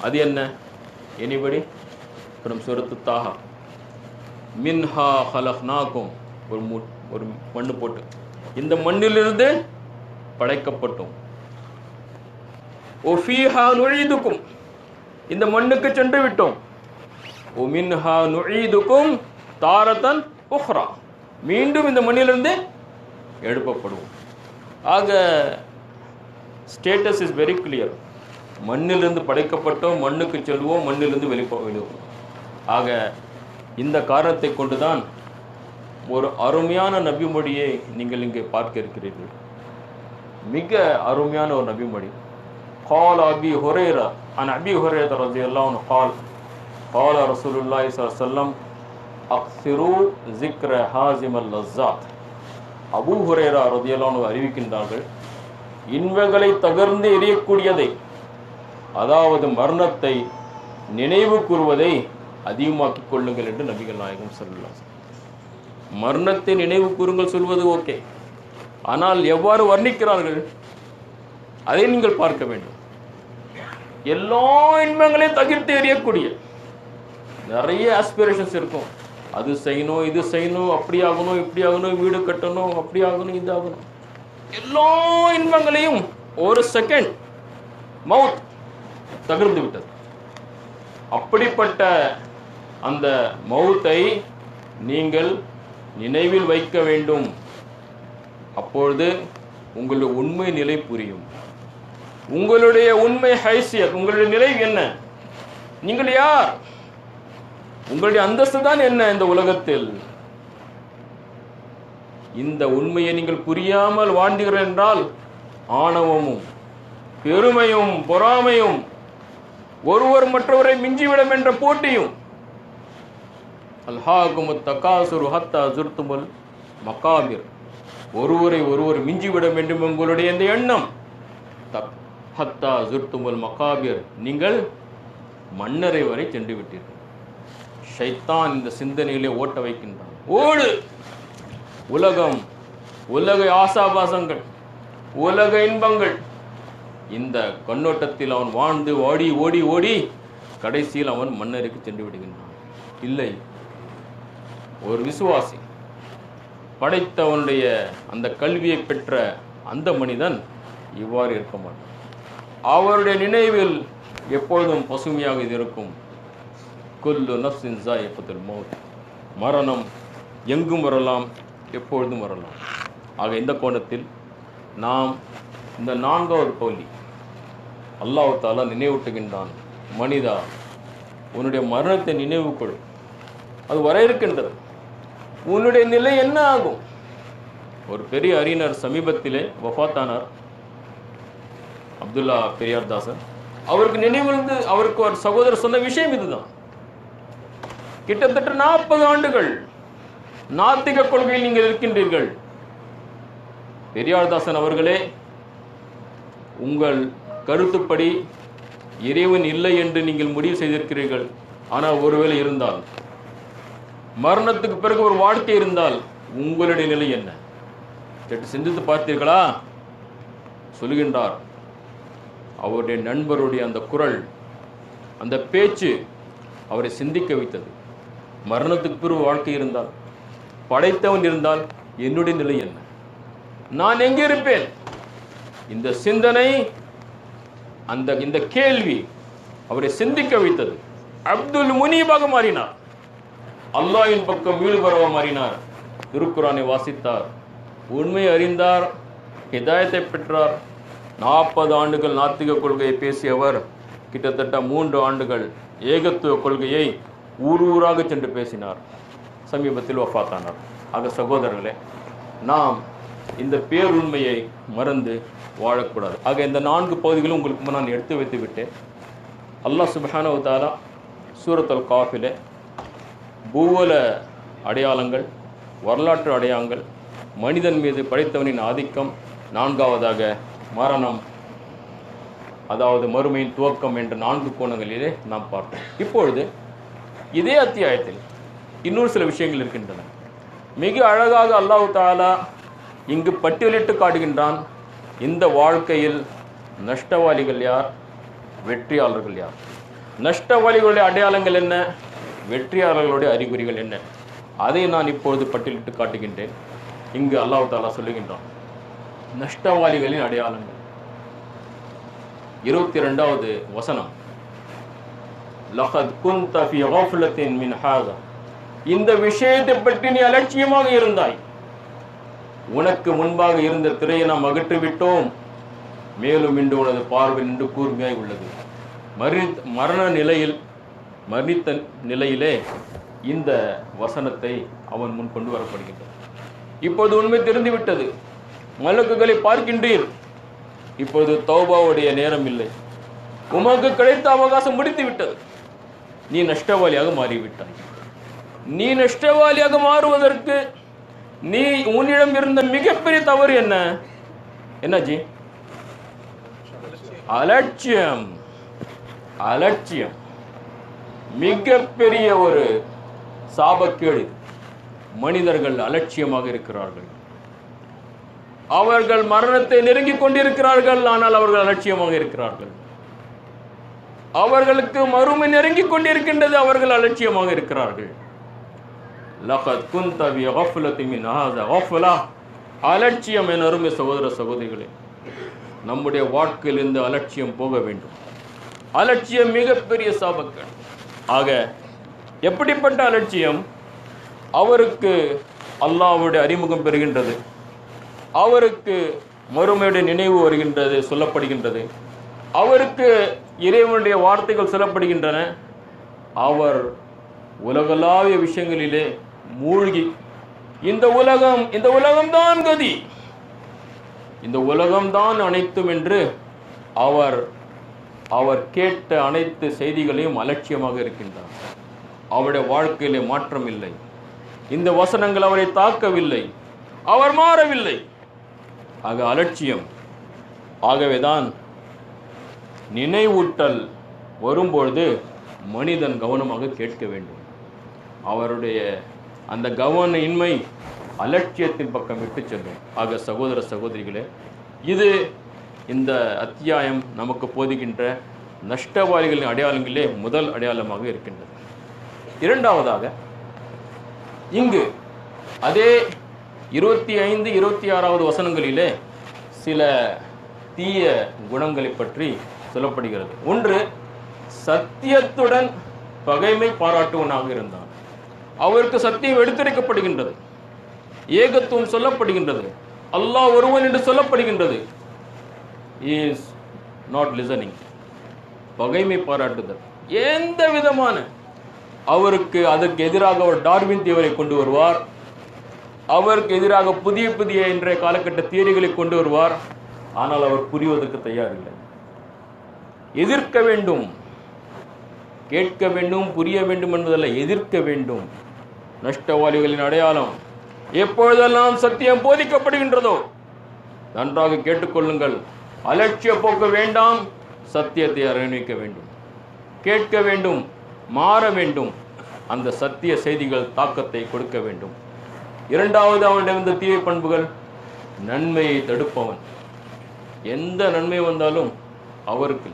அது என்ன? எனிபடி ஃப்ரம் சூரத்து தாஹா, மின்ஹா ஹலக்னாக்கும், ஒரு மண்ணு போட்டு இந்த மண்ணிலிருந்து படைக்கப்பட்டோம். ஒஃபீஹா நுஈதுக்கும், இந்த மண்ணுக்கு சென்று விட்டோம். ஒமின்ஹா நுஈதுக்கும் தாரத்தன் உஹ்ரா, மீண்டும் இந்த மண்ணிலிருந்து எழுப்பப்படுவோம். ஆக ஸ்டேட்டஸ் இஸ் வெரி கிளியர். மண்ணிலிருந்து படைக்கப்பட்டோம், மண்ணுக்கு செல்வோம், மண்ணிலிருந்து வெளிப்படுவோம். ஆக இந்த காரணத்தை கொண்டுதான் ஒரு அருமையான நபிமொழியை நீங்கள் இங்கே பார்க்க இருக்கிறீர்கள். மிக அருமையான ஒரு நபிமொழி. قال أبي هريرة عن أبي هريرة رضي الله عنه قال قال رسول الله صلى الله عليه وسلم أكثروا ذكر هازم اللذات. அபூ ஹுரைரா ரலியல்லாஹு அன்ஹு அறிவிக்கின்றார்கள், இன்பங்களை தகர்ந்து எரியக்கூடியதை, அதாவது மரணத்தை நினைவு கூறுவதை அதிகமாக்கிக் கொள்ளுங்கள் என்று நபிகள் நாயகம் ஸல்லல்லாஹு அலைஹி வஸல்லம். மரணத்தை நினைவு கூறுங்கள் சொல்வது ஓகே, ஆனால் எவ்வாறு வர்ணிக்கிறார்கள் அதை நீங்கள் பார்க்க வேண்டும். எல்லா இன்பங்களையும் தகிர்த்து எறியக்கூடிய, நிறைய ஆஸ்பிரேஷன்ஸ் இருக்கும், அது செய்யணும், இது செய்யணும், அப்படி ஆகணும், இப்படி ஆகணும், வீடு கட்டணும், அப்படி ஆகணும், இது ஆகணும், எல்லா இன்பங்களையும் ஒரு செகண்ட் மவுத் தகர்ந்து விட்டது. அப்படிப்பட்ட அந்த மவுத்தை நீங்கள் நினைவில் வைக்க வேண்டும். அப்பொழுது உங்களுடைய உண்மை நிலை புரியும். உங்களுடைய உண்மை ஹைசியத், உங்களுடைய நிலை என்ன, நீங்கள் யார், உங்களுடைய அந்தஸ்து தான் என்ன இந்த உலகத்தில். இந்த உண்மையை நீங்கள் புரியாமல் வாழ்ந்தீர்கள் என்றால் ஆணவமும் பெருமையும் பொறாமையும் ஒருவர் மற்றவரை மிஞ்சிவிடும் என்ற போட்டியும், அல்ஹாகுமுத் தகாசுரு ஹத்தா ஜுர்துமுல் மகாபிர், ஒருவரை ஒருவர் மிஞ்சிவிடும் வேண்டும் உங்களுடைய இந்த எண்ணம், ஹத்தா ஜுர்துமுல் மகாபிர், நீங்கள் மன்னரை வரை சென்று விட்டீர்கள். ஷைத்தான் இந்த சிந்தனையிலே ஓட்ட வைக்கின்றான். ஓடு, உலகம், உலக ஆசாபாசங்கள், உலக இன்பங்கள், இந்த கண்ணோட்டத்தில் அவன் வாழ்ந்து ஓடி ஓடி ஓடி கடைசியில் அவன் மன்னருக்கு சென்று விடுகின்றான். இல்லை, ஒரு விசுவாசி, படைத்தவனுடைய அந்த கல்வியை பெற்ற அந்த மனிதன் இவ்வாறு இருக்க மாட்டான். அவருடைய நினைவில் எப்பொழுதும் பசுமையாக இது இருக்கும். குல்லு நஃப்ஸின் ஸாயிகத்துல் மௌத், மரணம் எங்கும் வரலாம், எப்பொழுதும் வரலாம். ஆக இந்த கோணத்தில் நாம் இந்த 4வது பகுதி அல்லாஹ் தஆலா நினைவூட்டுகின்றான். மனிதா, உன்னுடைய மரணத்தை நினைவு கொள், அது வர இருக்கின்றது, உன்னுடைய நிலை என்ன ஆகும். ஒரு பெரிய அறிஞர் சமீபத்திலே வஃபாத்தானார், அப்துல்லா பெரியார் தாசன். அவருக்கு நினைவிலிருந்து அவருக்கு ஒரு சகோதரர் சொன்ன விஷயம் இதுதான். கிட்டத்தட்ட 40 ஆண்டுகள் நாத்திக கொள்கையில் நீங்கள் இருக்கின்றீர்கள். பெரியார் தாசன் அவர்களே, உங்கள் கருத்துப்படி இறைவன் இல்லை என்று நீங்கள் முடிவு செய்திருக்கிறீர்கள். ஆனால் ஒருவேளை இருந்தால், மரணத்துக்கு பிறகு ஒரு வாழ்க்கை இருந்தால் உங்களுடைய நிலை என்ன? சற்று சிந்தித்து பார்த்தீர்களா? சொல்லுகின்றார். அவருடைய நண்பருடைய அந்த குரல், அந்த பேச்சு அவரை சிந்திக்க வைத்தது. மரணத்துக்கு பிறகு வாழ்க்கை இருந்தால், படைத்தவன் இருந்தால் என்னுடைய நிலை என்ன, நான் எங்கே இருப்பேன்? இந்த சிந்தனை, இந்த கேள்வி அவரை சிந்திக்க வைத்தது. அப்துல் முனீபாக மாறினார், அல்லாஹ்வின் பக்கம் ஈடுபடவ மாறினார். திருக்குரானை வாசித்தார், உண்மை அறிந்தார், ஹிதாயத்தை பெற்றார். 40 ஆண்டுகள் நாத்திக கொள்கையை பேசியவர் கிட்டத்தட்ட 3 ஆண்டுகள் ஏகத்துவ கொள்கையை ஊராக சென்று பேசினார். சமீபத்தில் வஃபாத்தானார். ஆக சகோதரர்களே, நாம் இந்த பேருண்மையை மறந்து வாழக்கூடாது. ஆக இந்த 4 பகுதிகளும் உங்களுக்கு நான் எடுத்து வைத்து விட்டேன். அல்லாஹ் சுப்ஹானஹு வ தஆலா சூரத்துல் காஃபிலே பூவல அடையாளங்கள், வரலாற்று அடையாளங்கள், மனிதன் மீது படைத்தவனின் ஆதிக்கம், 4வதாக மரணம், அதாவது மறுமையின் துவக்கம் என்ற 4 கோணங்களிலே நாம் பார்த்தோம். இப்பொழுது இதே அத்தியாயத்தில் இன்னொரு சில விஷயங்கள் இருக்கின்றன. மிக அழகாக அல்லாஹ் தஆலா இங்கு பட்டியலிட்டு காட்டுகின்றான். இந்த வாழ்க்கையில் நஷ்டவாளிகள் யார், வெற்றியாளர்கள் யார், நஷ்டவாளிகளுடைய அடையாளங்கள் என்ன, வெற்றியாளர்களுடைய அறிகுறிகள் என்ன, அதை நான் இப்பொழுது பட்டியலிட்டு காட்டுகின்றேன். இங்கு அல்லாஹ் தஆலா சொல்லுகின்றான் நஷ்டவாளிகளின் அடையாளங்கள். 22வது வசனம், லகத் குன்த ஃபீ கஃலத்தின் மின் ஹாதா, இந்த விஷயத்தை பற்றி நீ அலட்சியமாக இருந்தாய். உனக்கு முன்பாக இருந்த திரையை நாம் அகற்றிவிட்டோம், மேலும் இன்று உனது பார்வை நின்று கூர்மையாய் உள்ளது. மரணித்த நிலையிலே இந்த வசனத்தை அவன் முன் கொண்டு வரப்படுகின்றான். இப்போது உண்மை தெரிந்துவிட்டது, மலக்குகளை பார்க்கின்றீர். இப்போது தௌபாவுடைய நேரம் இல்லை, உமக்கு கிடைத்த அவகாசம் முடித்து விட்டது. நீ நஷ்டவாளியாக மாறிவிட்டாய். நீ நஷ்டவாளியாக மாறுவதற்கு நீ உன்னிடம் இருந்த மிகப்பெரிய தவறு என்ன? என்னாச்சு? அலட்சியம் அலட்சியம் மிகப்பெரிய ஒரு சாபக்கேடு. மனிதர்கள் அலட்சியமாக இருக்கிறார்கள். அவர்கள் மரணத்தை நெருங்கிக் கொண்டிருக்கிறார்கள், ஆனால் அவர்கள் அலட்சியமாக இருக்கிறார்கள். அவர்களுக்கு மறுமை நெருங்கிக் கொண்டிருக்கின்றது, அவர்கள் அலட்சியமாக இருக்கிறார்கள். லகத் குந்த ஃபீ கஃப்லத்தின் மின் ஹாஸா கஃப்லா. அலட்சியம் என அருமை சகோதர சகோதரிகளே, நம்முடைய வாழ்க்கையில் இந்த அலட்சியம் போக வேண்டும். அலட்சியம் மிகப்பெரிய சாபக்கேடு. ஆக எப்படிப்பட்ட அலட்சியம்? அவருக்கு அல்லாஹ்வுடைய அறிமுகம் பெறுகின்றது, அவருக்கு மறுமையுடைய நினைவு வருகின்றது, சொல்லப்படுகின்றது, அவருக்கு இறைவனுடைய வார்த்தைகள் சொல்லப்படுகின்றன. அவர் உலகளாவிய விஷயங்களிலே மூழ்கி இந்த உலகம்தான் கதி, இந்த உலகம்தான் அனைத்தும் என்று அவர் கேட்ட அனைத்து செய்திகளையும் அலட்சியமாக இருக்கின்றார். அவருடைய வாழ்க்கையிலே மாற்றம் இல்லை. இந்த வசனங்கள் அவரை தாக்கவில்லை, அவர் மாறவில்லை. ஆக அலட்சியம். ஆகவேதான் நினைவூட்டல் வரும்பொழுது மனிதன் கவனமாக கேட்க வேண்டும். அவருடைய அந்த கவன இன்மை அலட்சியத்தின் பக்கம் விட்டு செல்லும். ஆக சகோதர சகோதரிகளே, இது இந்த அத்தியாயம் நமக்கு போதுகின்ற நஷ்டவாளிகளின் அடையாளங்களே முதல் அடையாளமாக இருக்கின்றது. இரண்டாவதாக இங்கு அதே 25, 26வது வசனங்களிலே சில தீய குணங்களை பற்றி சொல்லப்படுகிறது. ஒன்று, சத்தியத்துடன் பகைமை பாராட்டுவனாக இருந்தான். அவருக்கு சத்தியம் எடுத்துரைக்கப்படுகின்றது, ஏகத்துவம் சொல்லப்படுகின்றது, அல்லாஹ் ஒருவன் என்று சொல்லப்படுகின்றது. He is not listening. பகைமை பாராட்டுதல் எந்த விதமான, அவருக்கு அதற்கு எதிராக ஒரு டார்வின் தியரியை கொண்டு வருவார், அவருக்கு எதிராக புதிய புதிய இன்றைய காலகட்ட தியரிகளை கொண்டு வருவார். ஆனால் அவர் புரிவதற்கு தயாரில்லை. எதிர்க்க வேண்டும், கேட்க வேண்டும், புரிய வேண்டும் என்பதல்ல, எதிர்க்க வேண்டும். நஷ்டவாளிகளின் அடையாளம். எப்பொழுதெல்லாம் சத்தியம் போதிக்கப்படுகின்றதோ நன்றாக கேட்டுக்கொள்ளுங்கள். அலட்சிய போக்க வேண்டாம், சத்தியத்தை அரவணைக்க வேண்டும், கேட்க வேண்டும், மாற வேண்டும். அந்த சத்திய செய்திகள் தாக்கத்தை கொடுக்க வேண்டும். இரண்டாவது, அவனிடம் தீய பண்புகள், நன்மையை தடுப்பவன். எந்த நன்மை வந்தாலும் அவருக்கு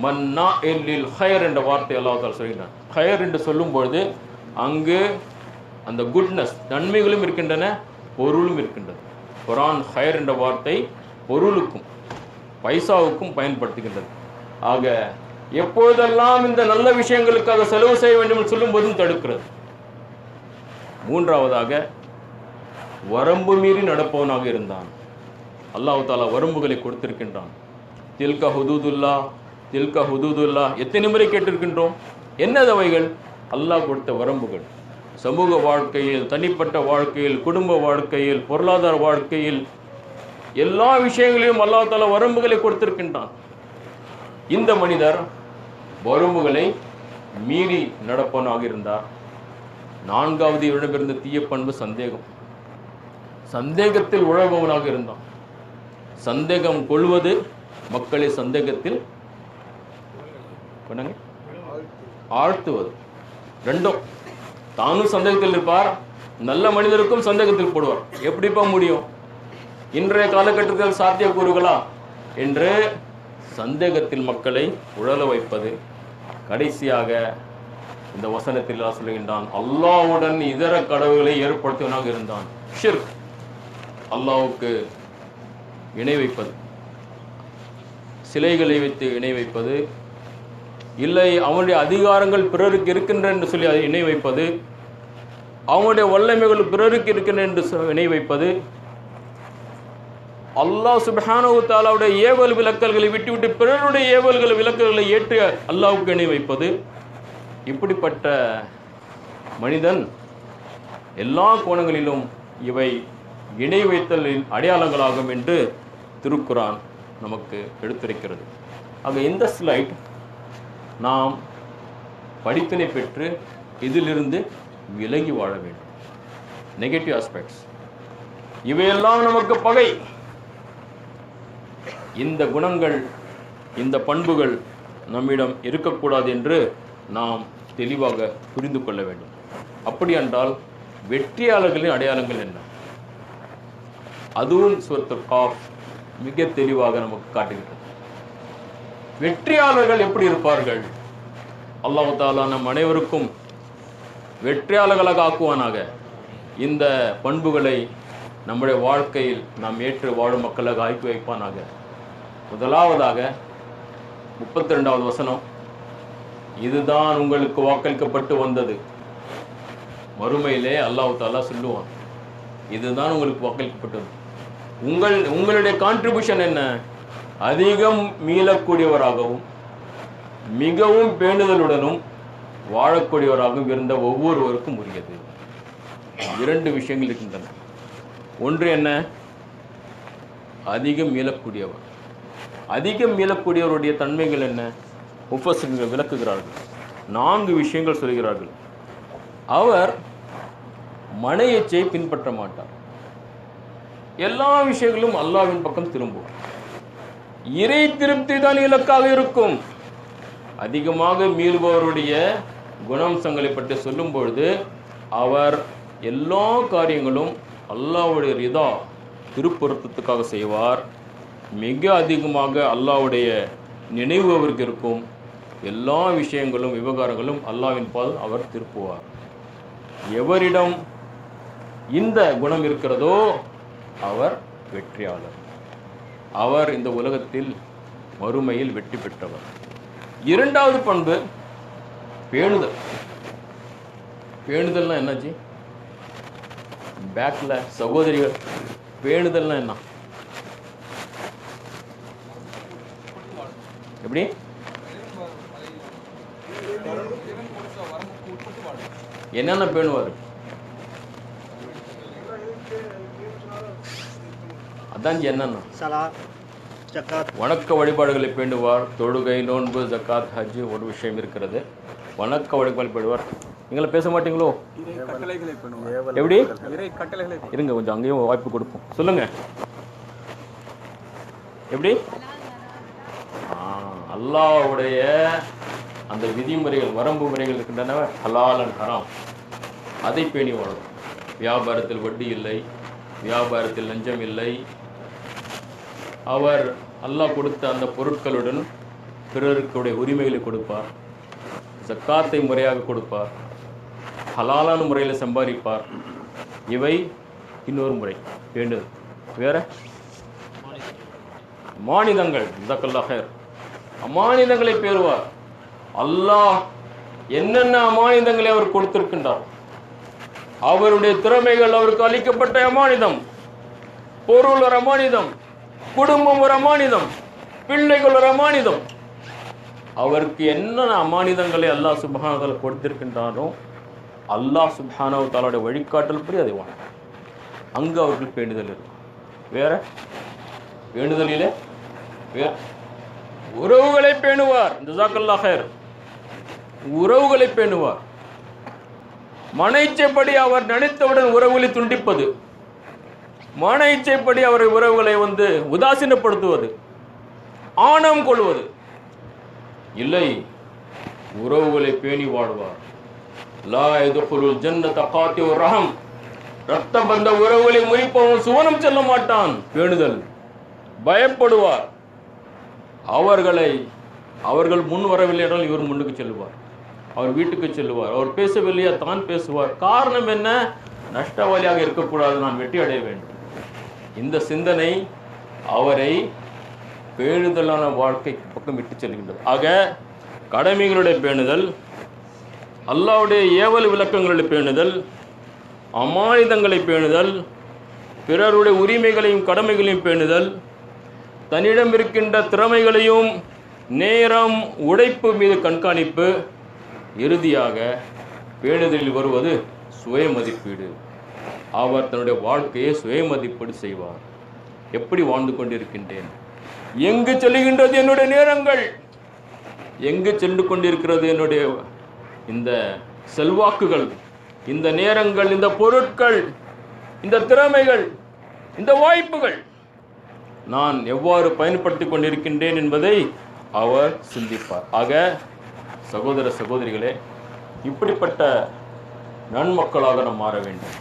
மன்னா எல்லில் ஹயர் என்ற வார்த்தை அல்லாஹ் தஆலா சொல்கிறான். ஹயர் என்று சொல்லும் பொழுது அங்கு அந்த குட்னஸ், நன்மைகளும் இருக்கின்றன, பொருளும் இருக்கின்றது. குர்ஆன் ஹயர் என்ற வார்த்தை பொருளுக்கும் பைசாவுக்கும் பயன்படுத்துகின்றது. ஆக எப்பொழுதெல்லாம் இந்த நல்ல விஷயங்களுக்காக செலவு செய்ய வேண்டும் என்று சொல்லும் போதும் தடுக்கிறது. மூன்றாவதாக, வரம்பு மீறி நடப்பவனாக இருந்தான். அல்லாஹ் தஆலா வரம்புகளை கொடுத்திருக்கின்றான். தில்க ஹுதூதுல்லா, தில்க ஹுதூதுல்லா எத்தனை முறை கேட்டிருக்கின்றோம்? என்னது அவைகள்? அல்லாஹ் கொடுத்த வரம்புகள். சமூக வாழ்க்கையில், தனிப்பட்ட வாழ்க்கையில், குடும்ப வாழ்க்கையில், பொருளாதார வாழ்க்கையில், எல்லா விஷயங்களிலும் அல்லாஹ் தஆலா வரம்புகளை கொடுத்திருக்கின்றான். இந்த மனிதர் வரம்புகளை மீறி நடப்பவனாக இருந்தார். நான்காவது இவரிடமிருந்த தீய பண்பு சந்தேகம். சந்தேகத்தில் உழல்பவனாக இருந்தான். சந்தேகம் கொள்வது மக்களை சந்தேகத்தில் ஆழ்த்துவது. ரெண்டும், தானும் சந்தேகத்தில் இருப்பார், நல்ல மனிதருக்கும் சந்தேகத்தில் போடுவார். எப்படிப்பா முடியும், இன்றைய காலகட்டத்தில் சாத்தியக்கூறுகளா என்று சந்தேகத்தில் மக்களை உழல வைப்பது. கடைசியாக இந்த வசனத்தில் சொல்லுகின்றான், அல்லாஹ்வுடன் இதர கடவுள்களை ஏற்படுத்துவனாக இருந்தான். ஷிர்க், அல்லாஹ்வுக்கு இணை வைப்பது, சிலைகளை வைத்து இணை வைப்பது, இல்லை அவனுடைய அதிகாரங்கள் பிறருக்கு இருக்கின்றன என்று சொல்லி அதை இணை வைப்பது, அவனுடைய வல்லமைகள் பிறருக்கு இருக்கின்றன என்று இணை வைப்பது, அல்லாஹ் சுப்ஹானஹு வ தஆலாவுடைய ஏவல் விலக்கல்களை விட்டுவிட்டு பிறருடைய ஏவல்களை விலக்கல்களை ஏற்று அல்லாஹ்வுக்கு இணை வைப்பது. இப்படிப்பட்ட மனிதன் எல்லா கோணங்களிலும் இவை இணை வைத்தலின் அடையாளங்களாகும் என்று திருக்குர்ஆன் நமக்கு எடுத்துரைக்கிறது. ஆக இந்த ஸ்லைட் நாம் படிப்பினை பெற்று இதிலிருந்து விலகி வாழ வேண்டும். நெகட்டிவ் ஆஸ்பெக்ட்ஸ் இவையெல்லாம் நமக்கு பகை. இந்த குணங்கள் இந்த பண்புகள் நம்மிடம் இருக்கக்கூடாது என்று நாம் தெளிவாக புரிந்து கொள்ள வேண்டும். அப்படி என்றால் வெற்றியாளர்களின் அடையாளங்கள் என்ன? அதுவும் சூரத்துல் காஃப் மிக தெளிவாக நமக்கு காட்டுகிறது. வெற்றியாளர்கள் எப்படி இருப்பார்கள்? அல்லாஹ் தஆலா நம் அனைவருக்கும் வெற்றியாளர்களாக ஆக்குவானாக. இந்த பண்புகளை நம்முடைய வாழ்க்கையில் நாம் ஏற்று வாழும் மக்களாக ஆக்கி வைப்பானாக. முதலாவதாக 32வது வசனம், இதுதான் உங்களுக்கு வாக்களிக்கப்பட்டு வந்தது. மறுமையிலே அல்லாஹ் தஆலா சொல்லுவான், இதுதான் உங்களுக்கு வாக்களிக்கப்பட்டது. உங்களுடைய கான்ட்ரிபியூஷன் என்ன? அதிகம் மீளக்கூடியவராகவும் மிகவும் பேணுதலுடனும் வாழக்கூடியவராகவும் இருந்த ஒவ்வொருவருக்கும் உரியது. 2 விஷயங்கள் இருக்கின்றன. ஒன்று என்ன? அதிகம் மீளக்கூடியவர். அதிகம் மீளக்கூடியவருடைய தன்மைகள் என்ன? முஃபஸ்ஸிர்கள் விளக்குகிறார்கள். 4 விஷயங்கள் சொல்கிறார்கள். அவர் மன இச்சையை பின்பற்ற மாட்டார். எல்லா விஷயங்களும் அல்லாஹ்வின் பக்கம் திரும்புவார். இறை திருப்தி தான் இலக்காக இருக்கும். அதிகமாக மீள்பவருடைய குணாம்சங்களை பற்றி சொல்லும் பொழுது அவர் எல்லா காரியங்களும் அல்லாஹ்வுடைய ரிதா திருப்பொருத்தத்துக்காக செய்வார். மிக அதிகமாக அல்லாஹ்வுடைய நினைவு அவருக்கு இருக்கும். எல்லா விஷயங்களும் விவகாரங்களும் அல்லாஹ்வின் பால் அவர் திருப்புவார். எவரிடம் இந்த குணம் இருக்கிறதோ அவர் வெற்றியாளர். அவர் இந்த உலகத்தில் மறுமையில் வெற்றி பெற்றவர். 2வது பண்பு பேணுதல். பேணுதல்னா என்னாச்சு? பேக்ல சகோதரிகள், பேணுதல்னா என்ன? எப்படி? என்னென்ன பேணுவார்? அதான் என்னன்னா வணக்க வழிபாடுகளை பேணுவார். தொழுகை, நோன்பு, ஜக்காத், ஹஜ் ஒரு விஷயம் இருக்கிறது. வணக்க வழிபாடு பேணுவார். நீங்கள பேச மாட்டீங்களோ? எப்படி இருங்க, கொஞ்சம் அங்கேயும் வாய்ப்பு கொடுப்போம். சொல்லுங்க, எப்படி? அல்லாஹ்வுடைய அந்த விதிமுறைகள், வரம்பு முறைகள் இருக்கின்றன, ஹலால் அண்ட் ஹராம், அதை பேணி வாழும். வியாபாரத்தில் வட்டி இல்லை, வியாபாரத்தில் லஞ்சம் இல்லை. அவர் அல்லாஹ் கொடுத்த அந்த பொருட்களுடன் பிறருக்குடைய உரிமைகளை கொடுப்பார். ஜக்காத்தை முறையாக கொடுப்பார். ஹலாலான முறையில் சம்பாதிப்பார். இவை இன்னொரு முறை வேண்டுது. வேற மாநிலங்கள், ஜஸாக்கல்லாஹ் ஹைர், அமானிதங்களை பெறுவார். அல்லாஹ் என்னென்ன அமானிதங்களை அவர் கொடுத்திருக்கின்றார், அவருடைய திறமைகள் அவருக்கு அளிக்கப்பட்ட அமானிதம். பொருள் ஒரு அமானிதம், குடும்பம் ஒரு அமானிதம், பிள்ளைகள் ஒரு அமானிதம். அவருக்கு என்னென்ன அமானிதங்களை அல்லாஹ் சுப்ஹானஹு வ தஆலா கொடுத்திருக்கின்றாரோ அல்லாஹ் சுப்ஹானஹு வ தஆலாவுடைய வழிகாட்டல் படி அதை வாங்க. அங்கு அவர்கள் பேணுதல் இருக்கும். வேற பேணுதலிலே வேற உறவுகளை பேணுவார். ஜஸாக்கல்லாஹ் ஹைர். உறவுகளை பேணுவார். மன இச்சைப்படி அவர் நினைத்தவுடன் உறவுகளை துண்டிப்பது, மன இச்சைப்படி அவர் உறவுகளை உதாசீனப்படுத்துவது, ஆணவம் கொள்வது இல்லை. உறவுகளை பேணி வாழ்வார். லா யதுகுலுல் ஜன்னத காத்திஉர் ரஹம். இரத்த பந்த உறவுகளை முறிப்பவன் சுவனம் செல்ல மாட்டான். பேணுதல். பயப்படுவார். அவர்கள் முன் வரவில்லை என்றால் இவர் முன்னுக்கு செல்வார். அவர் வீட்டுக்கு செல்வார். அவர் பேசவில்லையா தான் பேசுவார். காரணம் என்ன? நஷ்டவாளியாக இருக்கக்கூடாது, நான் வெற்றி அடைய வேண்டும். இந்த சிந்தனை அவரை பேணுதலான வாழ்க்கை பக்கம் விட்டு செல்கின்றது. ஆக கடமைகளுடைய பேணுதல், அல்லாஹ்வுடைய ஏவல் விளக்கங்களுடைய பேணுதல், அமானிதங்களை பேணுதல், பிறருடைய உரிமைகளையும் கடமைகளையும் பேணுதல், தன்னிடம் இருக்கின்ற திறமைகளையும் நேரம் உழைப்பு மீது கண்காணிப்பு, இறுதியாக பேணுதலில் வருவது சுய மதிப்பீடு. அவர் தன்னுடைய வாழ்க்கையை சுய மதிப்பீடு செய்வார். எப்படி வாழ்ந்து கொண்டிருக்கின்றேன்? எங்கு செல்கின்றது என்னுடைய நேரங்கள்? எங்கு சென்று கொண்டிருக்கிறது என்னுடைய இந்த செல்வாக்குகள், இந்த நேரங்கள், இந்த பொருட்கள், இந்த திறமைகள், இந்த வாய்ப்புகள் நான் எவ்வாறு பயன்படுத்தி கொண்டிருக்கின்றேன் என்பதை அவர் சிந்திப்பார். ஆக சகோதர சகோதரிகளே, இப்படிப்பட்ட நன்மக்களாக நாம் மாற வேண்டும்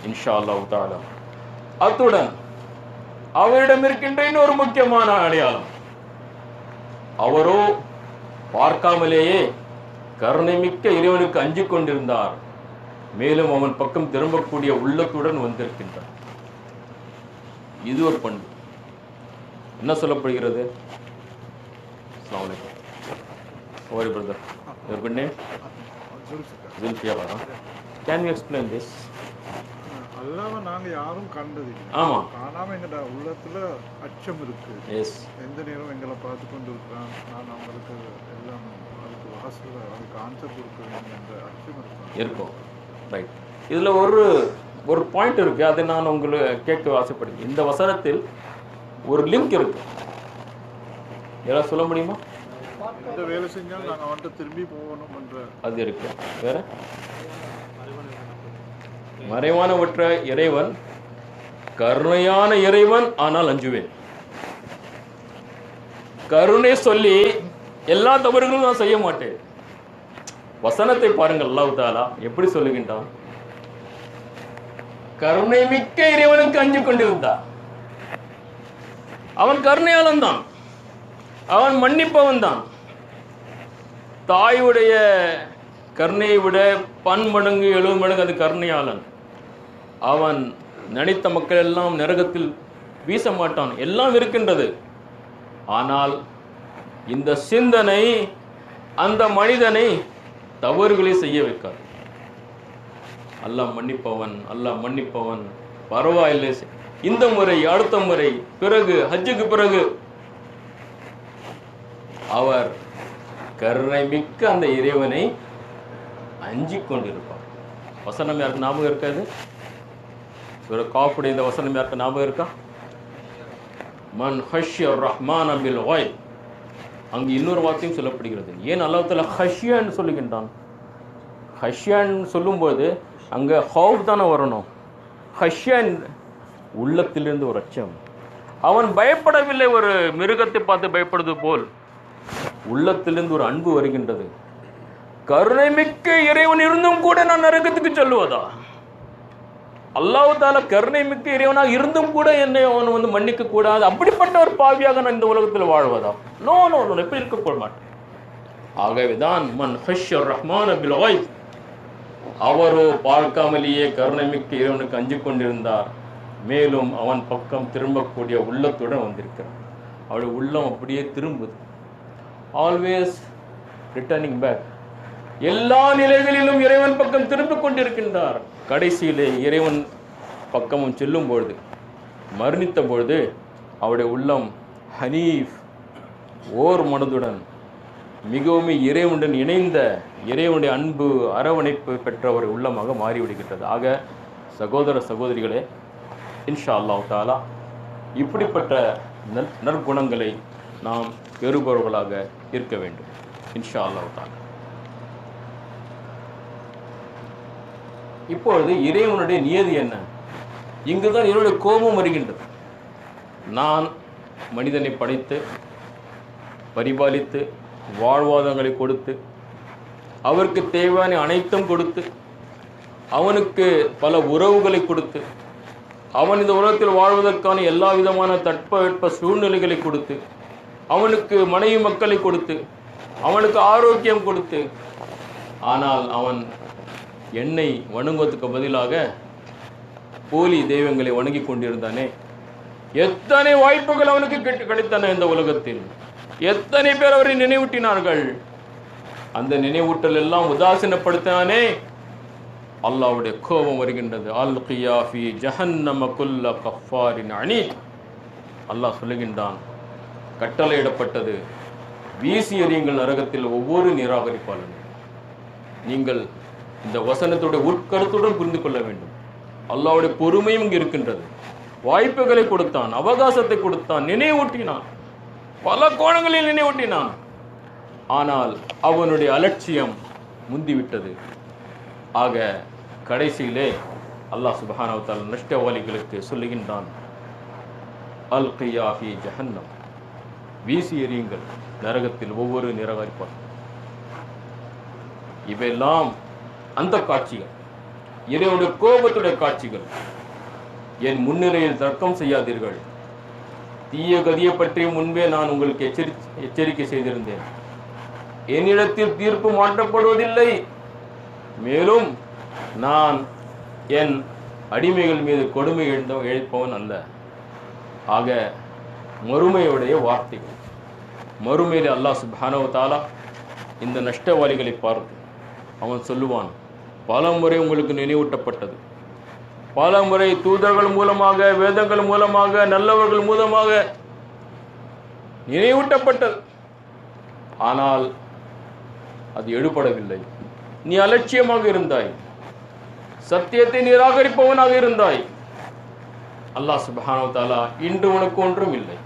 இன்ஷா அல்லாஹ் தஆலா. அத்துடன் அவரிடம் இருக்கின்ற இன்னொரு முக்கியமான அடையாளம், அவரோ பார்க்காமலேயே கருணைமிக்க இறைவனுக்கு அஞ்சிக் கொண்டிருந்தார். மேலும் அவன் பக்கம் திரும்பக்கூடிய உள்ளத்துடன் வந்திருக்கின்றார். இது ஒரு பண்பு. என்ன சொல்லப்படுகிறது? அஸ்ஸலாமு அலைக்கும். How are you, brother? Your good name? Zulfiqar. Can you explain this? அல்லாஹ்வை நாங்க யாரும் கண்டதில்லை. ஆமா. காணாம எங்கட உள்ளத்துல அச்சம் இருக்கு. எஸ். எந்த நேரம் எங்களை பார்த்து கொண்டு இருக்கிறான், நான் அவங்களுக்கு எல்லாம் அதுக்கு வாசல் அதுக்கு ஆன்சர் கொடுக்க வேண்டும் என்ற அச்சம் இருக்கும். ரைட். இதுல ஒரு பாயிண்ட் இருக்கு, அதை நான் உங்களுக்கு கேட்க ஆசைப்படுகிறேன். இந்த வசனத்தில் ஒரு லிங்க் இருக்கு, யாராவது சொல்ல முடியுமா? இந்த வேலை செஞ்சால் நாங்கள் அவன்கிட்ட திரும்பி போகணும் என்ற அது இருக்கு. வேற மறைவானவற்ற இறைவன் கருணையான இறைவன், ஆனால் அஞ்சுவேன். கருணை சொல்லி எல்லா தவறுகளும் நான் செய்ய மாட்டேன். வசனத்தை பாருங்கள், அல்லாஹ் தஆலா எப்படி சொல்லுகின்றான். கருணை மிக்க இறைவனுக்கு அஞ்சு கொண்டிருந்தான். அவன் கருணையாளன் தான், அவன் மன்னிப்பவன் தான். தாயுடைய கருணையை விட பன்மடங்கு 70 மடங்கு அது கருணையாளன். அவன் நினைத்த மக்கள் எல்லாம் நரகத்தில் வீச மாட்டான். எல்லாம் இருக்கின்றது. ஆனால் இந்த சிந்தனை அந்த மனிதனை தவறுகளை செய்ய வைக்காது. அல்லாஹ் மன்னிப்பவன், அல்லாஹ் மன்னிப்பவன், பரவாயில்லை, இந்த முறை அடுத்த முறை பிறகு ஹஜ்ஜுக்கு பிறகு அவர் கருணை மிக்க அந்த இறைவனை அஞ்சிக் கொண்டிருப்பார். வசனம் யாருக்கு ஞாபகம் இருக்காது? ஒரு காஃபுடைய இந்த வசனம் யாருக்கு ஞாபகம் இருக்கா? மன் ஹஷ்ய ரஹ்மான் பில் காய்ப். அங்கு இன்னொரு வார்த்தையும் சொல்லப்படுகிறது. ஏன் அல்லாஹ் தஆலா ஹஷ்யான்னு சொல்லுகின்றான்? ஹஷ்யான்னு சொல்லும்போது அங்கே ஹவுஃப் தானே வரணும். ஹஷ்யான் உள்ளத்திலிருந்து ஒரு அச்சம். அவன் பயப்படவில்லை ஒரு மிருகத்தை பார்த்து பயப்படுவது போல், உள்ளத்திலிருந்து ஒரு அன்பு வருகின்றது. கருணை மிக்க இறைவன் இருந்தும் கூட நான் நரகத்துக்கு சொல்லுவதா? அல்லாஹ் தஆலா கருணை மிக்க இறைவனாக இருந்தும் கூட என்னை அவன் வந்து மன்னிக்க கூடாது, அப்படிப்பட்ட ஒரு பாவியாக நான் இந்த உலகத்தில் வாழ்வதா? நோ நோ நோ, எப்படி இருக்க மாட்டேன். ஆகவேதான் மன் ஹஷ்ய ரஹ்மான் பில் காய்ப், அவரோ பார்க்காமலேயே கருணை மிக்க இறைவனுக்கு அஞ்சிக் கொண்டிருந்தார். மேலும் அவன் பக்கம் திரும்பக்கூடிய உள்ளத்துடன் வந்திருக்கிறான். அவருடைய உள்ளம் அப்படியே திரும்புது. Always returning back. எல்லா நிலைகளிலும் இறைவன் பக்கம் திரும்பிக் கொண்டிருக்கின்றார். கடைசியிலே இறைவன் பக்கமும் செல்லும் பொழுது, மரணித்த பொழுது அவருடைய உள்ளம் ஹனீஃப், ஓர் மனதுடன் மிகவும் இறைவனுடன் இணைந்த இறைவனுடைய அன்பு அரவணைப்பு பெற்ற ஒரு உள்ளமாக மாறிவிடுகின்றது. ஆக சகோதர சகோதரிகளே, இன்ஷா அல்லாஹ் தஆலா இப்படிப்பட்ட நற்குணங்களை நாம் பெறுபவர்களாக இருக்க வேண்டும் இன்ஷா அல்லாஹ் தஆலா. இப்பொழுது இறைவனுடைய நியதி என்ன? இங்குதான் இறைவனுடைய கோபம் வருகின்றது. நான் மனிதனை படைத்து பரிபாலித்து வாழ்வாதாரங்களை கொடுத்து அவருக்கு தேவையான அனைத்தும் கொடுத்து அவனுக்கு பல உறவுகளை கொடுத்து அவன் இந்த உலகத்தில் வாழ்வதற்கான எல்லா விதமான தட்பவெட்ப சூழ்நிலைகளை கொடுத்து அவனுக்கு மனைவி மக்களை கொடுத்து அவனுக்கு ஆரோக்கியம் கொடுத்து, ஆனால் அவன் என்னை வணங்குவதற்கு பதிலாக போலி தெய்வங்களை வணங்கி கொண்டிருந்தானே. எத்தனை வாய்ப்புகள் அவனுக்கு கிடைத்தன இந்த உலகத்தில். எத்தனை பேர் அவரை நினைவூட்டினார்கள். அந்த நினைவூட்டல் எல்லாம் உதாசீனப்படுத்தினானே. அல்லாஹ்வுடைய கோபம் வருகின்றது. அல்கியா ஃபீ ஜஹன்னம குல்ல கஃபாரின் அனீத். அல்லாஹ் சொல்லுகின்றான், கட்டளையிடப்பட்டது, வீசி எறியுங்கள் நரகத்தில் ஒவ்வொரு நிராகரிப்பாளனும். நீங்கள் இந்த வசனத்துடைய உட்கருத்துடன் புரிந்து கொள்ள வேண்டும். அல்லாஹ்வுடைய பொறுமையும் இங்கு இருக்கின்றது. வாய்ப்புகளை கொடுத்தான், அவகாசத்தை கொடுத்தான், நினைவூட்டினான், பல கோணங்களில் நினைவூட்டினான். ஆனால் அவனுடைய அலட்சியம் முந்திவிட்டது. ஆக கடைசியிலே அல்லாஹ் சுப்ஹானஹு வ தஆலா நஷ்டவாளிகளுக்கு சொல்லுகின்றான், அல்கியா ஃபீ ஜஹன்னம், வீசி எறியுங்கள் நரகத்தில் ஒவ்வொரு நிராகரிப்பார். இவையெல்லாம் அந்த காட்சிகள், இறைவனுடைய கோபத்துடைய காட்சிகள். என் முன்னிலையில் தர்க்கம் செய்யாதீர்கள். தீய கதியை பற்றி முன்பே நான் உங்களுக்கு எச்சரிக்கை செய்திருந்தேன். என்னிடத்தில் தீர்ப்பு மாற்றப்படுவதில்லை. மேலும் நான் என் அடிமைகள் மீது கொடுமை இழைப்பவன் அல்ல. ஆக மறுமையுடைய வார்த்தைகள், மறுமையில் அல்லாஹ் சுப்ஹானஹு வ தஆலா இந்த நஷ்டவாளிகளை பார்த்து அவன் சொல்லுவான், பல முறை உங்களுக்கு நினைவூட்டப்பட்டது, பல முறை தூதர்கள் மூலமாக, வேதங்கள் மூலமாக, நல்லவர்கள் மூலமாக நினைவூட்டப்பட்டது. ஆனால் அது எடுபடவில்லை. நீ அலட்சியமாக இருந்தாய், சத்தியத்தை நிராகரிப்பவனாக இருந்தாய். அல்லாஹ் சுப்ஹானஹு வ தஆலா இன்று உனக்கு ஒன்றும் இல்லை.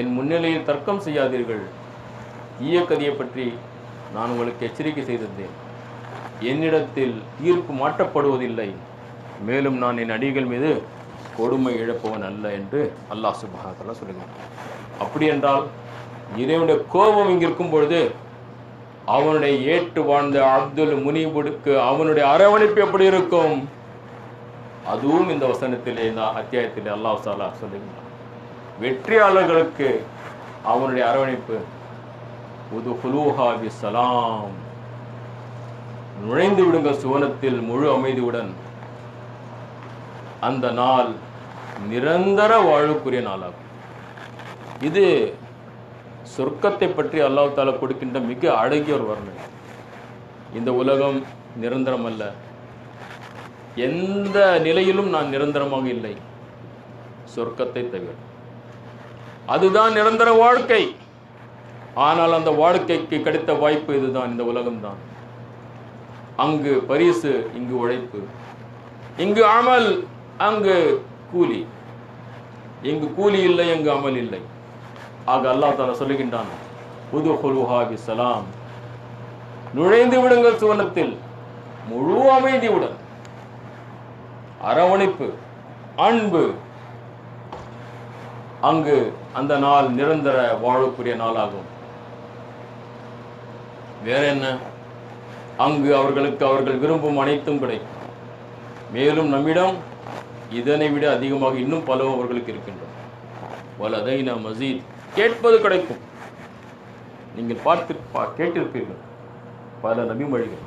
என் முன்னிலையில் தர்க்கம் செய்யாதீர்கள். தீய கதியை பற்றி நான் உங்களுக்கு எச்சரிக்கை செய்திருந்தேன். என்னிடத்தில் தீர்ப்பு மாற்றப்படுவதில்லை. மேலும் நான் என் அடிகள் மீது கொடுமை இழப்பவன் அல்ல என்று அல்லாஹ் சுப்ஹானஹு வ தஆலா சொல்லுகிறான். அப்படி என்றால் இறைவனுடைய கோபம் இங்கு இருக்கும் பொழுது அவனுடைய ஏற்று வாழ்ந்த அப்துல் முனீபுக்கு அவனுடைய அரவணைப்பு எப்படி இருக்கும்? அதுவும் இந்த வசனத்திலே, இந்த அத்தியாயத்திலே அல்லாஹ் தஆலா சொல்லுகிறான். வெற்றியாளர்களுக்கு அவனுடைய அரவணைப்பு, உதுஹுலூஹா பிஸ்ஸலாம், நுழைந்து விடுங்கள் சுவனத்தில் முழு அமைதியுடன். அந்த நாள் நிரந்தர வாழ்வுக்குரிய நாளாகும். இது சொர்க்கத்தை பற்றி அல்லாஹ் தஆலா கொடுக்கின்ற மிக அழகிய ஒரு வர்ணனை. இந்த உலகம் நிரந்தரம் அல்ல, எந்த நிலையிலும் நான் நிரந்தரமாக இல்லை, சொர்க்கத்தை தவிர. அதுதான் நிரந்தர வாழ்க்கை. ஆனால் அந்த வாழ்க்கைக்கு கிடைத்த வாய்ப்பு இதுதான், இந்த உலகம்தான். அங்கு பரிசு, இங்கு உழைப்பு, இங்கு அமல், அங்கு கூலி. இங்கு கூலி இல்லை, இங்கு அமல் இல்லை. ஆக அல்லாஹ் தஆலா சொல்லுகின்றான், உதுஹுலூஹா பிஸ்ஸலாம், நுழைந்து விடுங்கள் சுவனத்தில் முழு அமைதியுடன். அரவணைப்பு, அன்பு. அங்கு அந்த நாள் நிரந்தர வாழக்கூடிய நாளாகும். வேற என்ன? அங்கு அவர்களுக்கு அவர்கள் விரும்பும் அனைத்தும் கிடைக்கும். மேலும் நம்மிடம் இதனை விட அதிகமாக இன்னும் பல அவர்களுக்கு இருக்கின்றன. வலதைனா மஸீத், கேட்பது கிடைக்கும். நீங்கள் கேட்டிருப்பீர்கள் பல நபிமொழிகள்.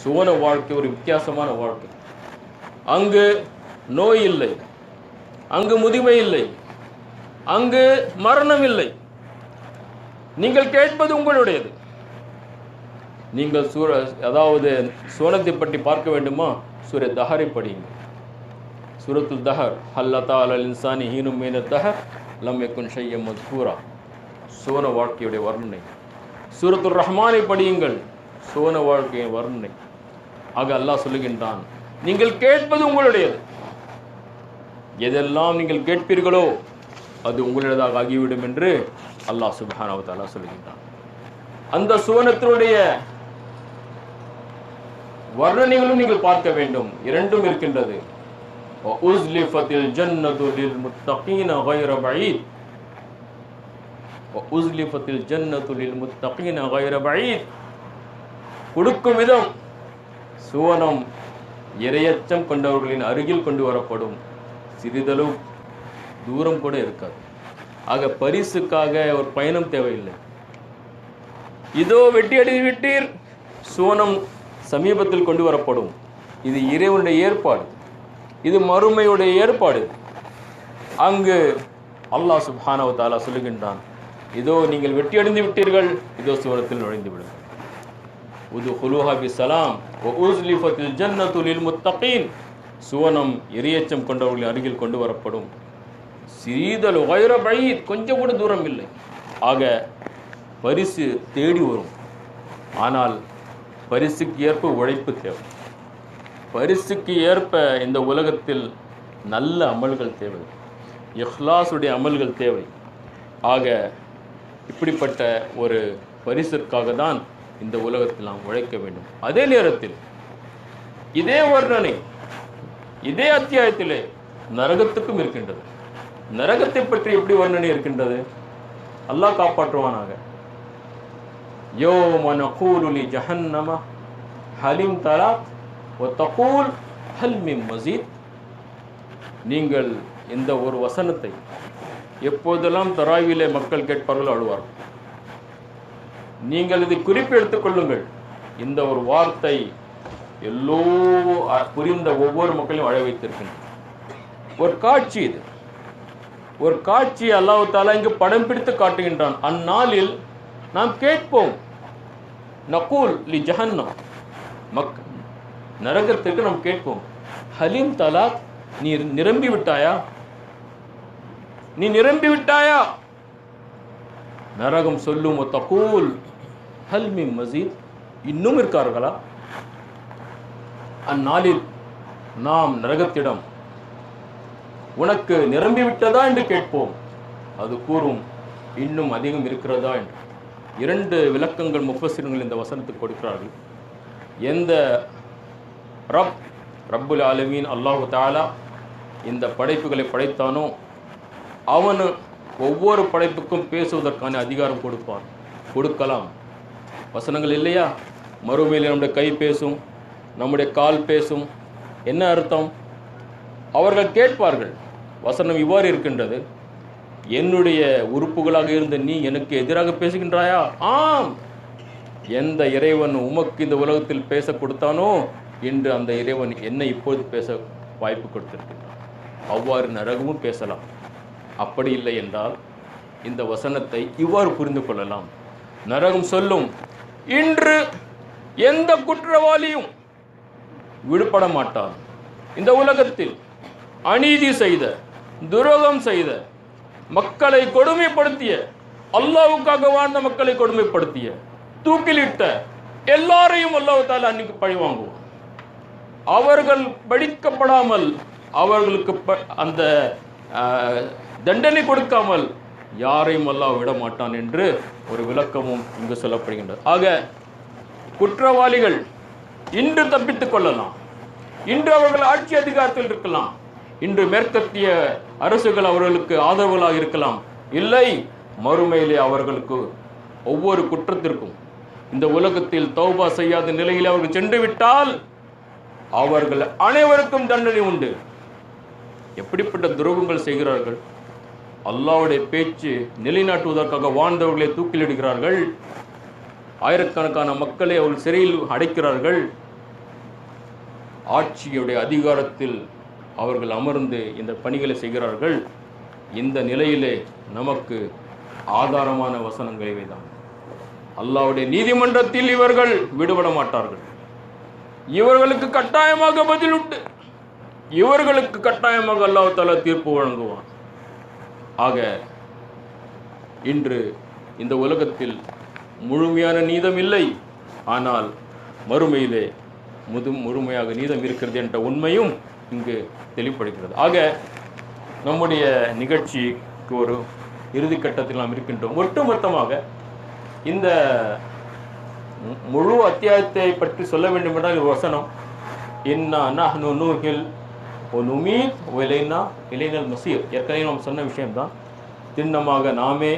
சுவன வாழ்க்கை ஒரு வித்தியாசமான வாழ்க்கை. அங்கு நோய் இல்லை, அங்கு முதுமை இல்லை, அங்கு மரணம் இல்லை. நீங்கள் கேட்பது உங்களுடையது. நீங்கள் அதாவது சுவனத்தை பற்றி பார்க்க வேண்டுமா? சூர தஹரை படியுங்கள். சூரத்துல் தஹர், ஹல்லதா அலல் இன்சானி ஹீனும் மினத் தஹர் லம் யகுன் ஷையம் மஸ்கூரா, சுவன வாழ்க்கையுடைய வர்ணனை. சூரத்துல் ரஹ்மானை படியுங்கள், சுவன வாழ்க்கையின் வர்ணனை. ஆக அல்லாஹ் சொல்லுகின்றான், நீங்கள் கேட்பது உங்களுடையது. எதெல்லாம் நீங்கள் கேட்பீர்களோ அது உங்களுடையதாக ஆகிவிடும் என்று அல்லாஹ் சுப்ஹானஹு வ தஆலா சொல்லுகின்றான். அந்த சுவனத்தினுடைய வர்ணனைகளும் நீங்கள் பார்க்க வேண்டும். இரண்டும் இருக்கின்றது. வஉஸ்லிஃபத்தில் ஜன்னத்து லில் முத்தகீன கைர பஈத், வஉஸ்லிஃபத்தில் ஜன்னத்து லில் முத்தகீன கைர பஈத். கொடுக்கும் விதம், சுவனம் இரையச்சம் கொண்டவர்களின் அருகில் கொண்டு வரப்படும், சிறிதளவு தூரம் கூட இருக்காது. ஆக பரிசுக்காக ஒரு பயணம் தேவையில்லை. இதோ வெட்டி அடி விட்டீர், சுவனம் சமீபத்தில் கொண்டு வரப்படும். இது இறைவனுடைய ஏற்பாடு, இது மறுமையுடைய ஏற்பாடு. அங்கு அல்லாஹ் சுப்ஹானஹு வ தஆலா சொல்லுகின்றான், இதோ நீங்கள் வெட்டி அடைந்து விட்டீர்கள், இதோ சுவனத்தில் நுழைந்து விடுங்கள். உதுஹுலூஹா பிஸ்ஸலாம் வஉஸ்லிஃபத்தில் ஜன்னத்து லில் முத்தகீன், சுவனம் இரையச்சம் கொண்டவர்களின் அருகில் கொண்டு வரப்படும், சிறிதளவு கைர பஈத், கொஞ்சம் கூட தூரம் இல்லை. ஆக பரிசு தேடி வரும். ஆனால் பரிசுக்கு ஏற்ப உழைப்பு தேவை. பரிசுக்கு ஏற்ப இந்த உலகத்தில் நல்ல அமல்கள் தேவை, இஹ்லாஸுடைய அமல்கள் தேவை. ஆக இப்படிப்பட்ட ஒரு பரிசிற்காக தான் இந்த உலகத்தில் நாம் உழைக்க வேண்டும். அதே நேரத்தில் இதே வர்ணனை இதே அத்தியாயத்திலே நரகத்துக்கும் இருக்கின்றது. நரகத்தை பற்றி எப்படி வர்ணனை இருக்கின்றது? அல்லாஹ் காப்பாற்றுவானாக. யௌம நகூலு லி ஜஹன்னம ஹலிம் தலாத் வ தகூல் ஹல் மின் மஸீத். நீங்கள் இந்த ஒரு வசனத்தை எப்போதெல்லாம் தராவிலே மக்கள் கேட்பார்களோ அழுவார்கள். நீங்கள் இதை குறிப்பு எடுத்துக்கொள்ளுங்கள். இந்த ஒரு வார்த்தை எல்லோ புரிந்த ஒவ்வொரு மக்களையும் அழ வைத்திருக்கின்றன. ஒரு காட்சி, இது ஒரு காட்சி. அல்லாஹ் தஆலா இங்கு படம் பிடித்து காட்டுகின்றான். அந்நாளில் நாம் கேட்போம், நகூல் லி ஜஹன்னம், நரகத்திற்கு நாம் கேட்போம், ஹலீம் தலாக், நீ நிரம்பி விட்டாயா, நீ நிரம்பி விட்டாயா? நரகம் சொல்லும், தகூல் ஹல் மின் மஸீத், இன்னும் இருக்கார்களா? அந்நாளில் நாம் நரகத்திடம் உனக்கு நிரம்பி விட்டதா என்று கேட்போம். அது கூறும், இன்னும் அதிகம் இருக்கிறதா என்று. 2 விளக்கங்கள் முஃபஸ்ஸிர்கள் இந்த வசனத்துக்கு கொடுக்கிறார்கள். எந்த ரப்புல் ஆலமீன் அல்லாஹு தஆலா இந்த படைப்புகளை படைத்தானோ அவனு ஒவ்வொரு படைப்புக்கும் பேசுவதற்கான அதிகாரம் கொடுக்கலாம். வசனங்கள் இல்லையா? மறுமையில் நம்முடைய கை பேசும், நம்முடைய கால் பேசும். என்ன அர்த்தம்? அவர்கள் கேட்பார்கள். வசனம் இவ்வாறு இருக்கின்றது, என்னுடைய உறுப்புகளாக இருந்த நீ எனக்கு எதிராக பேசுகின்றாயா? ஆம். எந்த இறைவன் உமக்கு இந்த உலகத்தில் பேச கொடுத்தானோ இன்று அந்த இறைவன் என்னை இப்போது பேச வாய்ப்பு கொடுத்திருக்கின்றான். அவ்வாறு நரகமும் பேசலாம். அப்படி இல்லை என்றால் இந்த வசனத்தை இவ்வாறு புரிந்து கொள்ளலாம். நரகம் சொல்லும், இன்று எந்த குற்றவாளியும் விடுபட மாட்டான். இந்த உலகத்தில் அநீதி செய்த, துரோகம் செய்த, மக்களை கொடுமைப்படுத்திய, அல்லாஹ்வுக்காக வாழ்ந்த மக்களை கொடுமைப்படுத்திய, தூக்கிலிட்ட எல்லாரையும் அல்லாஹ் தஆலா அன்னைக்கு பழி வாங்குவான். அவர்கள் படிக்கப்படாமல், அவர்களுக்கு அந்த தண்டனை கொடுக்காமல் யாரையும் அல்லாஹ் விட மாட்டான் என்று ஒரு விளக்கமும் இங்கு சொல்லப்படுகின்றது. ஆக குற்றவாளிகள் இன்று தப்பித்துக் கொள்ளலாம். இன்று அவர்கள் ஆட்சி அதிகாரத்தில் இருக்கலாம். இன்று மேற்கத்திய அரசுகள் அவர்களுக்கு ஆதரவுகளாக இருக்கலாம். இல்லை, மறுமையிலே அவர்களுக்கு ஒவ்வொரு குற்றத்திற்கும் இந்த உலகத்தில் தௌபா செய்யாத நிலையில் அவர்கள் சென்று விட்டால் அவர்கள் அனைவருக்கும் தண்டனை உண்டு. எப்படிப்பட்ட துரோகங்கள் செய்கிறார்கள்! அல்லாஹ்வுடைய பேச்சு நிலைநாட்டுவதற்காக வாழ்ந்தவர்களை தூக்கிலிடுகிறார்கள். ஆயிரக்கணக்கான மக்களை அவர்கள் சிறையில் அடைக்கிறார்கள். ஆட்சியுடைய அதிகாரத்தில் அவர்கள் அமர்ந்து இந்த பணிகளை செய்கிறார்கள். இந்த நிலையிலே நமக்கு ஆதாரமான வசனங்கள் இவைதான். அல்லாஹ்வுடைய நீதிமன்றத்தில் இவர்கள் விடுபட மாட்டார்கள். இவர்களுக்கு கட்டாயமாக பதில் உண்டு. இவர்களுக்கு கட்டாயமாக அல்லாஹ் தஆலா தீர்ப்பு வழங்குவான். ஆக இன்று இந்த உலகத்தில் முழுமையான நீதம் இல்லை, ஆனால் மறுமையிலே முழுமையாக நீதம் இருக்கிறது என்ற உண்மையும் இங்கு தெளிப்படுகிறது. ஆக நம்முடைய நிகழ்ச்சிக்கு ஒரு இறுதி கட்டத்தில் நாம் இருக்கின்றோம். ஒட்டுமொத்தமாக இந்த முழு அத்தியாயத்தை பற்றி சொல்ல வேண்டும் என்றால் ஒரு வசனம், இன்னா நஹ்னு நூஹில் ஒ நுமீத் ஒ இலைனல் மசீர். ஏற்கனவே நாம் சொன்ன விஷயம்தான். திண்ணமாக நாமே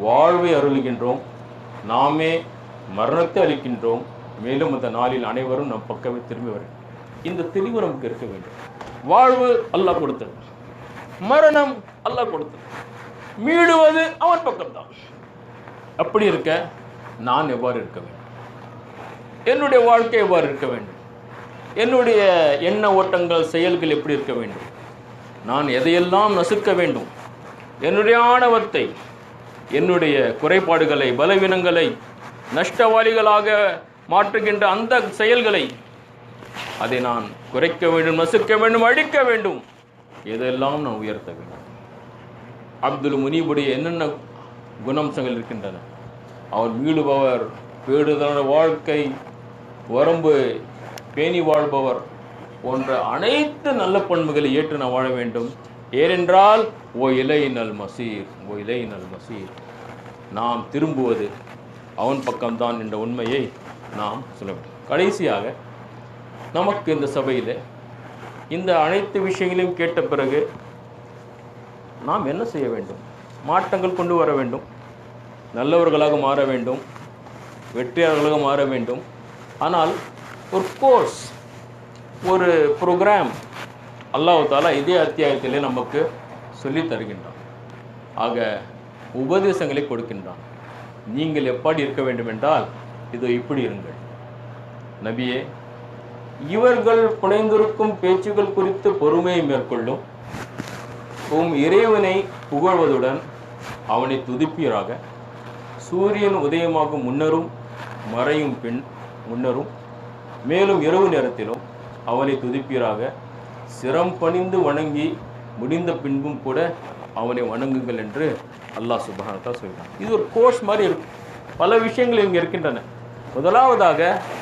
வாழ்வை அருளுகின்றோம், நாமே மரணத்தை அளிக்கின்றோம், மேலும் அந்த நாளில் அனைவரும் நம் பக்கமே திரும்பி வரும். இந்த தெளிவு நமக்கு இருக்க வேண்டும். வாழ்வு அல்லாஹ் கொடுத்தது, மரணம் அல்லாஹ் கொடுத்தது, மீளுவது அவன் பக்கம்தான். அப்படி இருக்க நான் எவ்வாறு இருக்க வேண்டும்? என்னுடைய வாழ்க்கை எவ்வாறு இருக்க வேண்டும்? என்னுடைய எண்ண ஓட்டங்கள், செயல்கள் எப்படி இருக்க வேண்டும்? நான் எதையெல்லாம் நசுக்க வேண்டும்? என்னுடைய ஆணவத்தை, என்னுடைய குறைபாடுகளை, பலவீனங்களை, நஷ்டவாளிகளாக மாற்றுகின்ற அந்த செயல்களை அதை நான் குறைக்க வேண்டும், நசுக்க வேண்டும், அழிக்க வேண்டும். இதெல்லாம் நான் உயர்த்த வேண்டும். அப்துல் முனீபுடைய என்னென்ன குணாம்சங்கள் இருக்கின்றன? அவர் மீளுபவர், பேடுதலான வாழ்க்கை, வரம்பு பேணி வாழ்பவர் போன்ற அனைத்து நல்ல பண்புகளை ஏற்று நான் வாழ வேண்டும். ஏனென்றால் ஓ இலையினல் மசீர், ஓ இலையினல் மசீர், நாம் திரும்புவது அவன் பக்கம்தான் என்ற உண்மையை நாம் சொல்ல வேண்டும். கடைசியாக நமக்கு இந்த சபையில் இந்த அனைத்து விஷயங்களையும் கேட்ட பிறகு நாம் என்ன செய்ய வேண்டும்? மாற்றங்கள் கொண்டு வர வேண்டும். நல்லவர்களாக மாற வேண்டும், வெற்றியாளர்களாக மாற வேண்டும். ஆனால் ஒரு கோர்ஸ், ஒரு ப்ரோக்ராம் அல்லாஹ் தஆலா இதே அத்தியாயத்திலே நமக்கு சொல்லி தருகின்றான். ஆக உபதேசங்களை கொடுக்கின்றான். நீங்கள் எப்படி இருக்க வேண்டும் என்றால் இதோ இப்படி இருங்கள். நபியே, இவர்கள் புனைந்திருக்கும் பேச்சுகள் குறித்து பொறுமையை மேற்கொள்ளும். இறைவனை புகழ்வதுடன் அவனை துதிப்பீராக. சூரியன் உதயமாகும் முன்னரும் மறையும் பின் முன்னரும் மேலும் இரவு நேரத்திலும் அவனை துதிப்பீராக. சிரம் பணிந்து வணங்கி முடிந்த பின்பும் கூட அவனை வணங்குங்கள் என்று அல்லாஹ் சுப்ஹானஹு வ தஆலா சொல்கிறான். இது ஒரு கோர்ஸ் மாதிரி இருக்கும். பல விஷயங்கள் இங்கே இருக்கின்றன. முதலாவதாக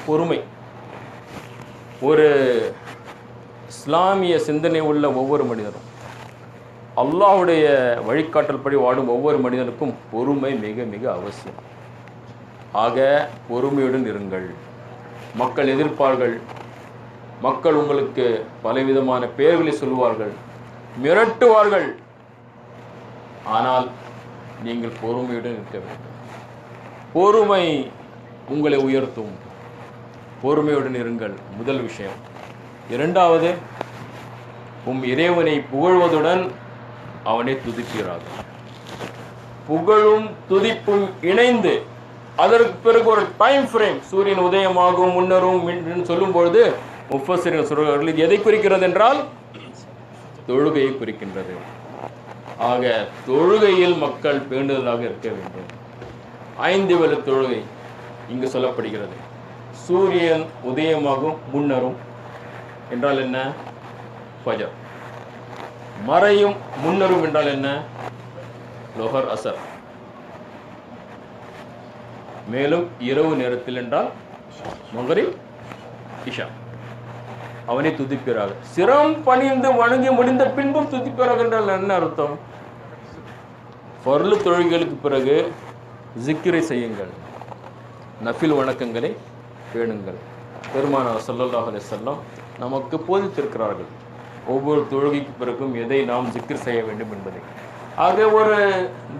பொறுமை. ஒரு இஸ்லாமிய சிந்தனை உள்ள ஒவ்வொரு மனிதரும், அல்லாஹ்வுடைய வழிகாட்டல் படி வாடும் ஒவ்வொரு மனிதனுக்கும் பொறுமை மிக மிக அவசியம். ஆக பொறுமையுடன் இருங்கள். மக்கள் எதிர்ப்பார்கள், மக்கள் உங்களுக்கு பலவிதமான பெயர்களை சொல்வார்கள், மிரட்டுவார்கள். ஆனால் நீங்கள் பொறுமையுடன் இருக்க வேண்டும். பொறுமை உங்களை உயர்த்தும். பொறுமையுடன் இருங்கள், முதல் விஷயம். இரண்டாவது, இறைவனை புகழ்வதுடன் அவனை துதிப்பீராக. புகழும் துதிப்பும் இணைந்து, அதற்கு பிறகு ஒரு டைம் ஃப்ரேம், சூரியன் உதயமாகும் முன்னரும் சொல்லும் பொழுது முஃபஸ்ஸிர்கள் சொல்கிறார்கள், இது எதை குறிக்கிறது என்றால் தொழுகையை குறிக்கின்றது. ஆக தொழுகையில் மக்கள் பேணுதலாக இருக்க வேண்டும். 5 வேளை தொழுகை இங்கு சொல்லப்படுகிறது. சூரியன் உதயமாகும் முன்னரும் என்றால் என்ன? ஃபஜர். மறையும் முன்னரும் என்றால் என்ன? லொஹர், அசர். மேலும் இரவு நேரத்தில் என்றால் மக்ரிப், இஷா. அவனை துதிப்பீராக. சிரம் பணிந்து வணங்கி முடிந்த பின்பும் துதிப்பீராக என்றால் என்ன அர்த்தம்? ஃபர்லு தொழுகைகளுக்கு பிறகு ஜிக்ரை செய்யுங்கள், நஃபில் வணக்கங்களை பேணுங்கள். பெருமானார் ஸல்லல்லாஹு அலைஹி வஸல்லம் நமக்கு போதித்திருக்கிறார்கள் ஒவ்வொரு தொழுகைக்கு பிறகும் எதை நாம் ஜிக்ர் செய்ய வேண்டும் என்பதை. ஆக ஒரு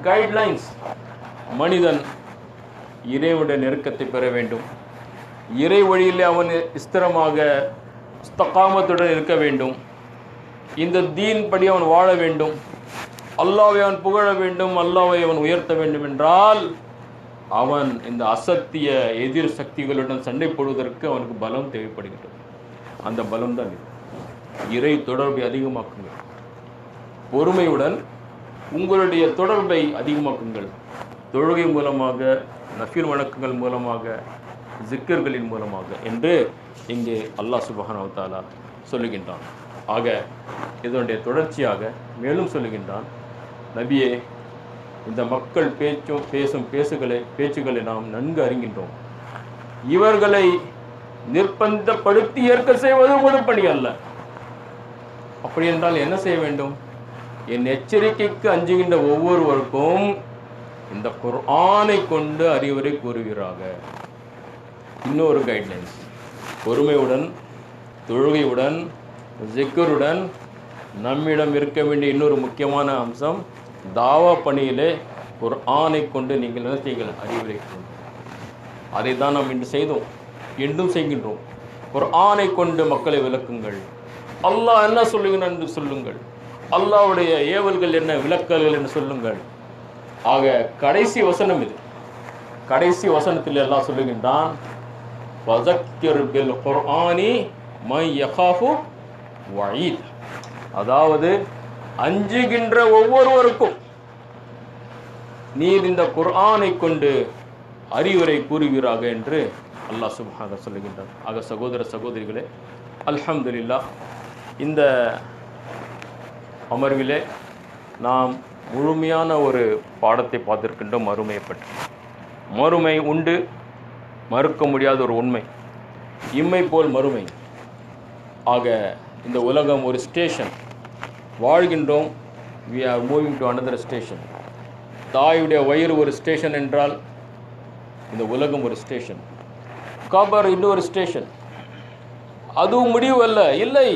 கைட்லைன்ஸ். மனிதன் இறைவனுடைய நெருக்கத்தை பெற வேண்டும், இறை வழியிலே அவன் ஸ்திரமாக இஸ்திகாமத்துடன் இருக்க வேண்டும், இந்த தீன் படி அவன் வாழ வேண்டும், அல்லாஹ்வை அவன் புகழ வேண்டும், அல்லாஹ்வை அவன் உயர்த்த வேண்டும் என்றால் அவன் இந்த அசத்திய எதிர் சக்திகளுடன் சண்டை போடுவதற்கு அவனுக்கு பலம் தேவைப்படுகிறது. அந்த பலம் தான் இது. இறை தொடர்பை அதிகமாக்குங்கள். பொறுமையுடன் உங்களுடைய தொடர்பை அதிகமாக்குங்கள். தொழுகை மூலமாக, நஃபில் வணக்கங்கள் மூலமாக, ஜிக்கர்களின் மூலமாக என்று இங்கே அல்லாஹ் சுப்ஹானஹு வ தஆலா சொல்லுகின்றான். ஆக இதனுடைய தொடர்ச்சியாக மேலும் சொல்லுகின்றான், நபியே, இந்த மக்கள் பேசும் பேச்சுகளை நாம் நன்கு அறிகின்றோம். இவர்களை நிர்பந்தப்படுத்தி ஏற்க செய்வது ஒரு பணி அல்ல. அப்படி என்றால் என்ன செய்ய வேண்டும்? என் எச்சரிக்கைக்கு அஞ்சுகின்ற ஒவ்வொருவருக்கும் இந்த குர்ஆனை கொண்டு அறிவுரை கூறுவீராக. இன்னொரு கைட்லைன்ஸ். பொறுமையுடன், தொழுகையுடன், ஜிக்கருடன் நம்மிடம் இருக்க வேண்டிய இன்னொரு முக்கியமான அம்சம், தாவா பணியிலே குர்ஆனை கொண்டு நீங்கள் என்ன செய்யுங்கள்? அறிவுரை. அதை தான் நாம் இன்று செய்தோம், என்றும் செய்கின்றோம். குர்ஆனை கொண்டு மக்களை விளக்குங்கள். அல்லாஹ் என்ன சொல்லுகிறான் என்று சொல்லுங்கள். அல்லாஹ்வுடைய ஏவல்கள் என்ன, விளக்கல்கள் என்று சொல்லுங்கள். ஆக கடைசி வசனம் இது. கடைசி வசனத்தில் அல்லாஹ் சொல்லுகின்றான், வஸக்கிர் பில் குர்ஆனி மை யகாஃபு வஈத். அதாவது அஞ்சுகின்ற ஒவ்வொருவருக்கும் நீர் இந்த குர்ஆனை கொண்டு அறிவுரை கூறுவீராக என்று அல்லாஹ் சுப்ஹானஹு சொல்லுகின்றான். ஆக சகோதர சகோதரிகளே, அல்ஹம்துலில்லாஹ், இந்த அமர்விலே நாம் முழுமையான ஒரு பாடத்தை பார்த்திருக்கின்றோம். மறுமையை பற்றி. மறுமை உண்டு, மறுக்க முடியாத ஒரு உண்மை. இம்மை போல் மறுமை. ஆக இந்த உலகம் ஒரு ஸ்டேஷன். வாழ்கின்றோம், we are moving to another station. தாயுடைய வயிறு ஒரு ஸ்டேஷன் என்றால் இந்த உலகம் ஒரு ஸ்டேஷன். கபர் இன்னொரு ஸ்டேஷன். அதுவும் முடிவு அல்ல, இல்லை.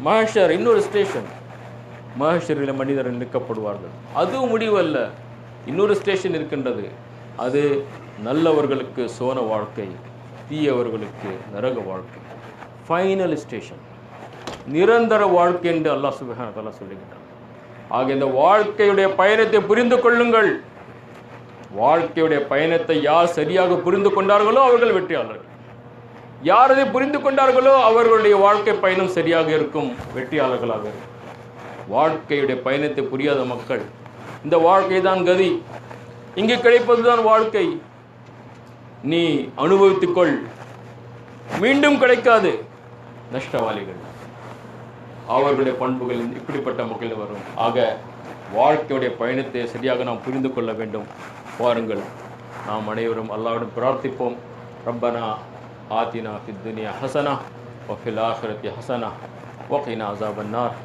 மஹ்ஷர் இன்னொரு ஸ்டேஷன். மஹ்ஷரில் மனிதர்கள் நிற்கப்படுவார்கள். அதுவும் முடிவு அல்ல, இன்னொரு ஸ்டேஷன் இருக்கின்றது. அது நல்லவர்களுக்கு சோன வாழ்க்கை, தீயவர்களுக்கு நரக வாழ்க்கை. ஃபைனல் ஸ்டேஷன், நிரந்தர வாழ்க்கை என்று அல்லாஹ் சுப்ஹானஹு வ தஆலா சொல்லுகிறார். ஆக இந்த வாழ்க்கையுடைய பயணத்தை புரிந்து கொள்ளுங்கள். வாழ்க்கையுடைய பயணத்தை யார் சரியாக புரிந்து கொண்டார்களோ அவர்கள் வெற்றியாளர்கள். யார் அதை புரிந்து கொண்டார்களோ அவர்களுடைய வாழ்க்கை பயணம் சரியாக இருக்கும், வெற்றியாளர்களாக இருக்கும். வாழ்க்கையுடைய பயணத்தை புரியாத மக்கள், இந்த வாழ்க்கை தான் கதி, இங்கு கிடைப்பதுதான் வாழ்க்கை, நீ அனுபவித்துக்கொள், மீண்டும் கிடைக்காது, நஷ்டவாளிகள். அவர்களுடைய பண்புகள் இப்படிப்பட்ட மக்கள் வரும். ஆக வாழ்க்கையுடைய பயணத்தை சரியாக நாம் புரிந்து கொள்ள வேண்டும். வாருங்கள், நாம் அனைவரும் அல்லாஹ்விடம் பிரார்த்திப்போம். ரப்பனா ஆத்தினா ஃபித் துன்யா ஹஸனா வ ஃபில் ஆখিরাতি ஹஸனா வ கினா அஸாபன்னார்.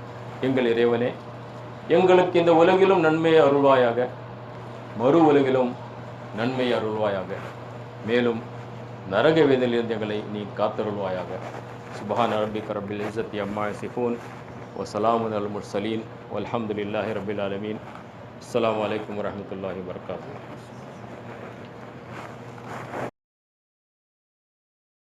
எங்கள் இறைவனே, எங்களுக்கு இந்த உலகிலும் நன்மையை அருள்வாயாக, மறு உலகிலும் நன்மையை அருள்வாயாக, மேலும் நரக வேதனையிலிருந்து எங்களை நீ காத்தருள்வாயாக. சுப்ஹான ரப்பிக ரப்பில் இஸ்ஸத்தி அம்மா யசிஃபூன் வ ஸலாமுன் அலல் முர்ஸலீன் வல்ஹம்துலில்லாஹி ரப்பில் ஆலமீன். அஸ்ஸலாமு அலைக்கும் வரஹ்மத்துல்லாஹி வபரகாத்துஹு.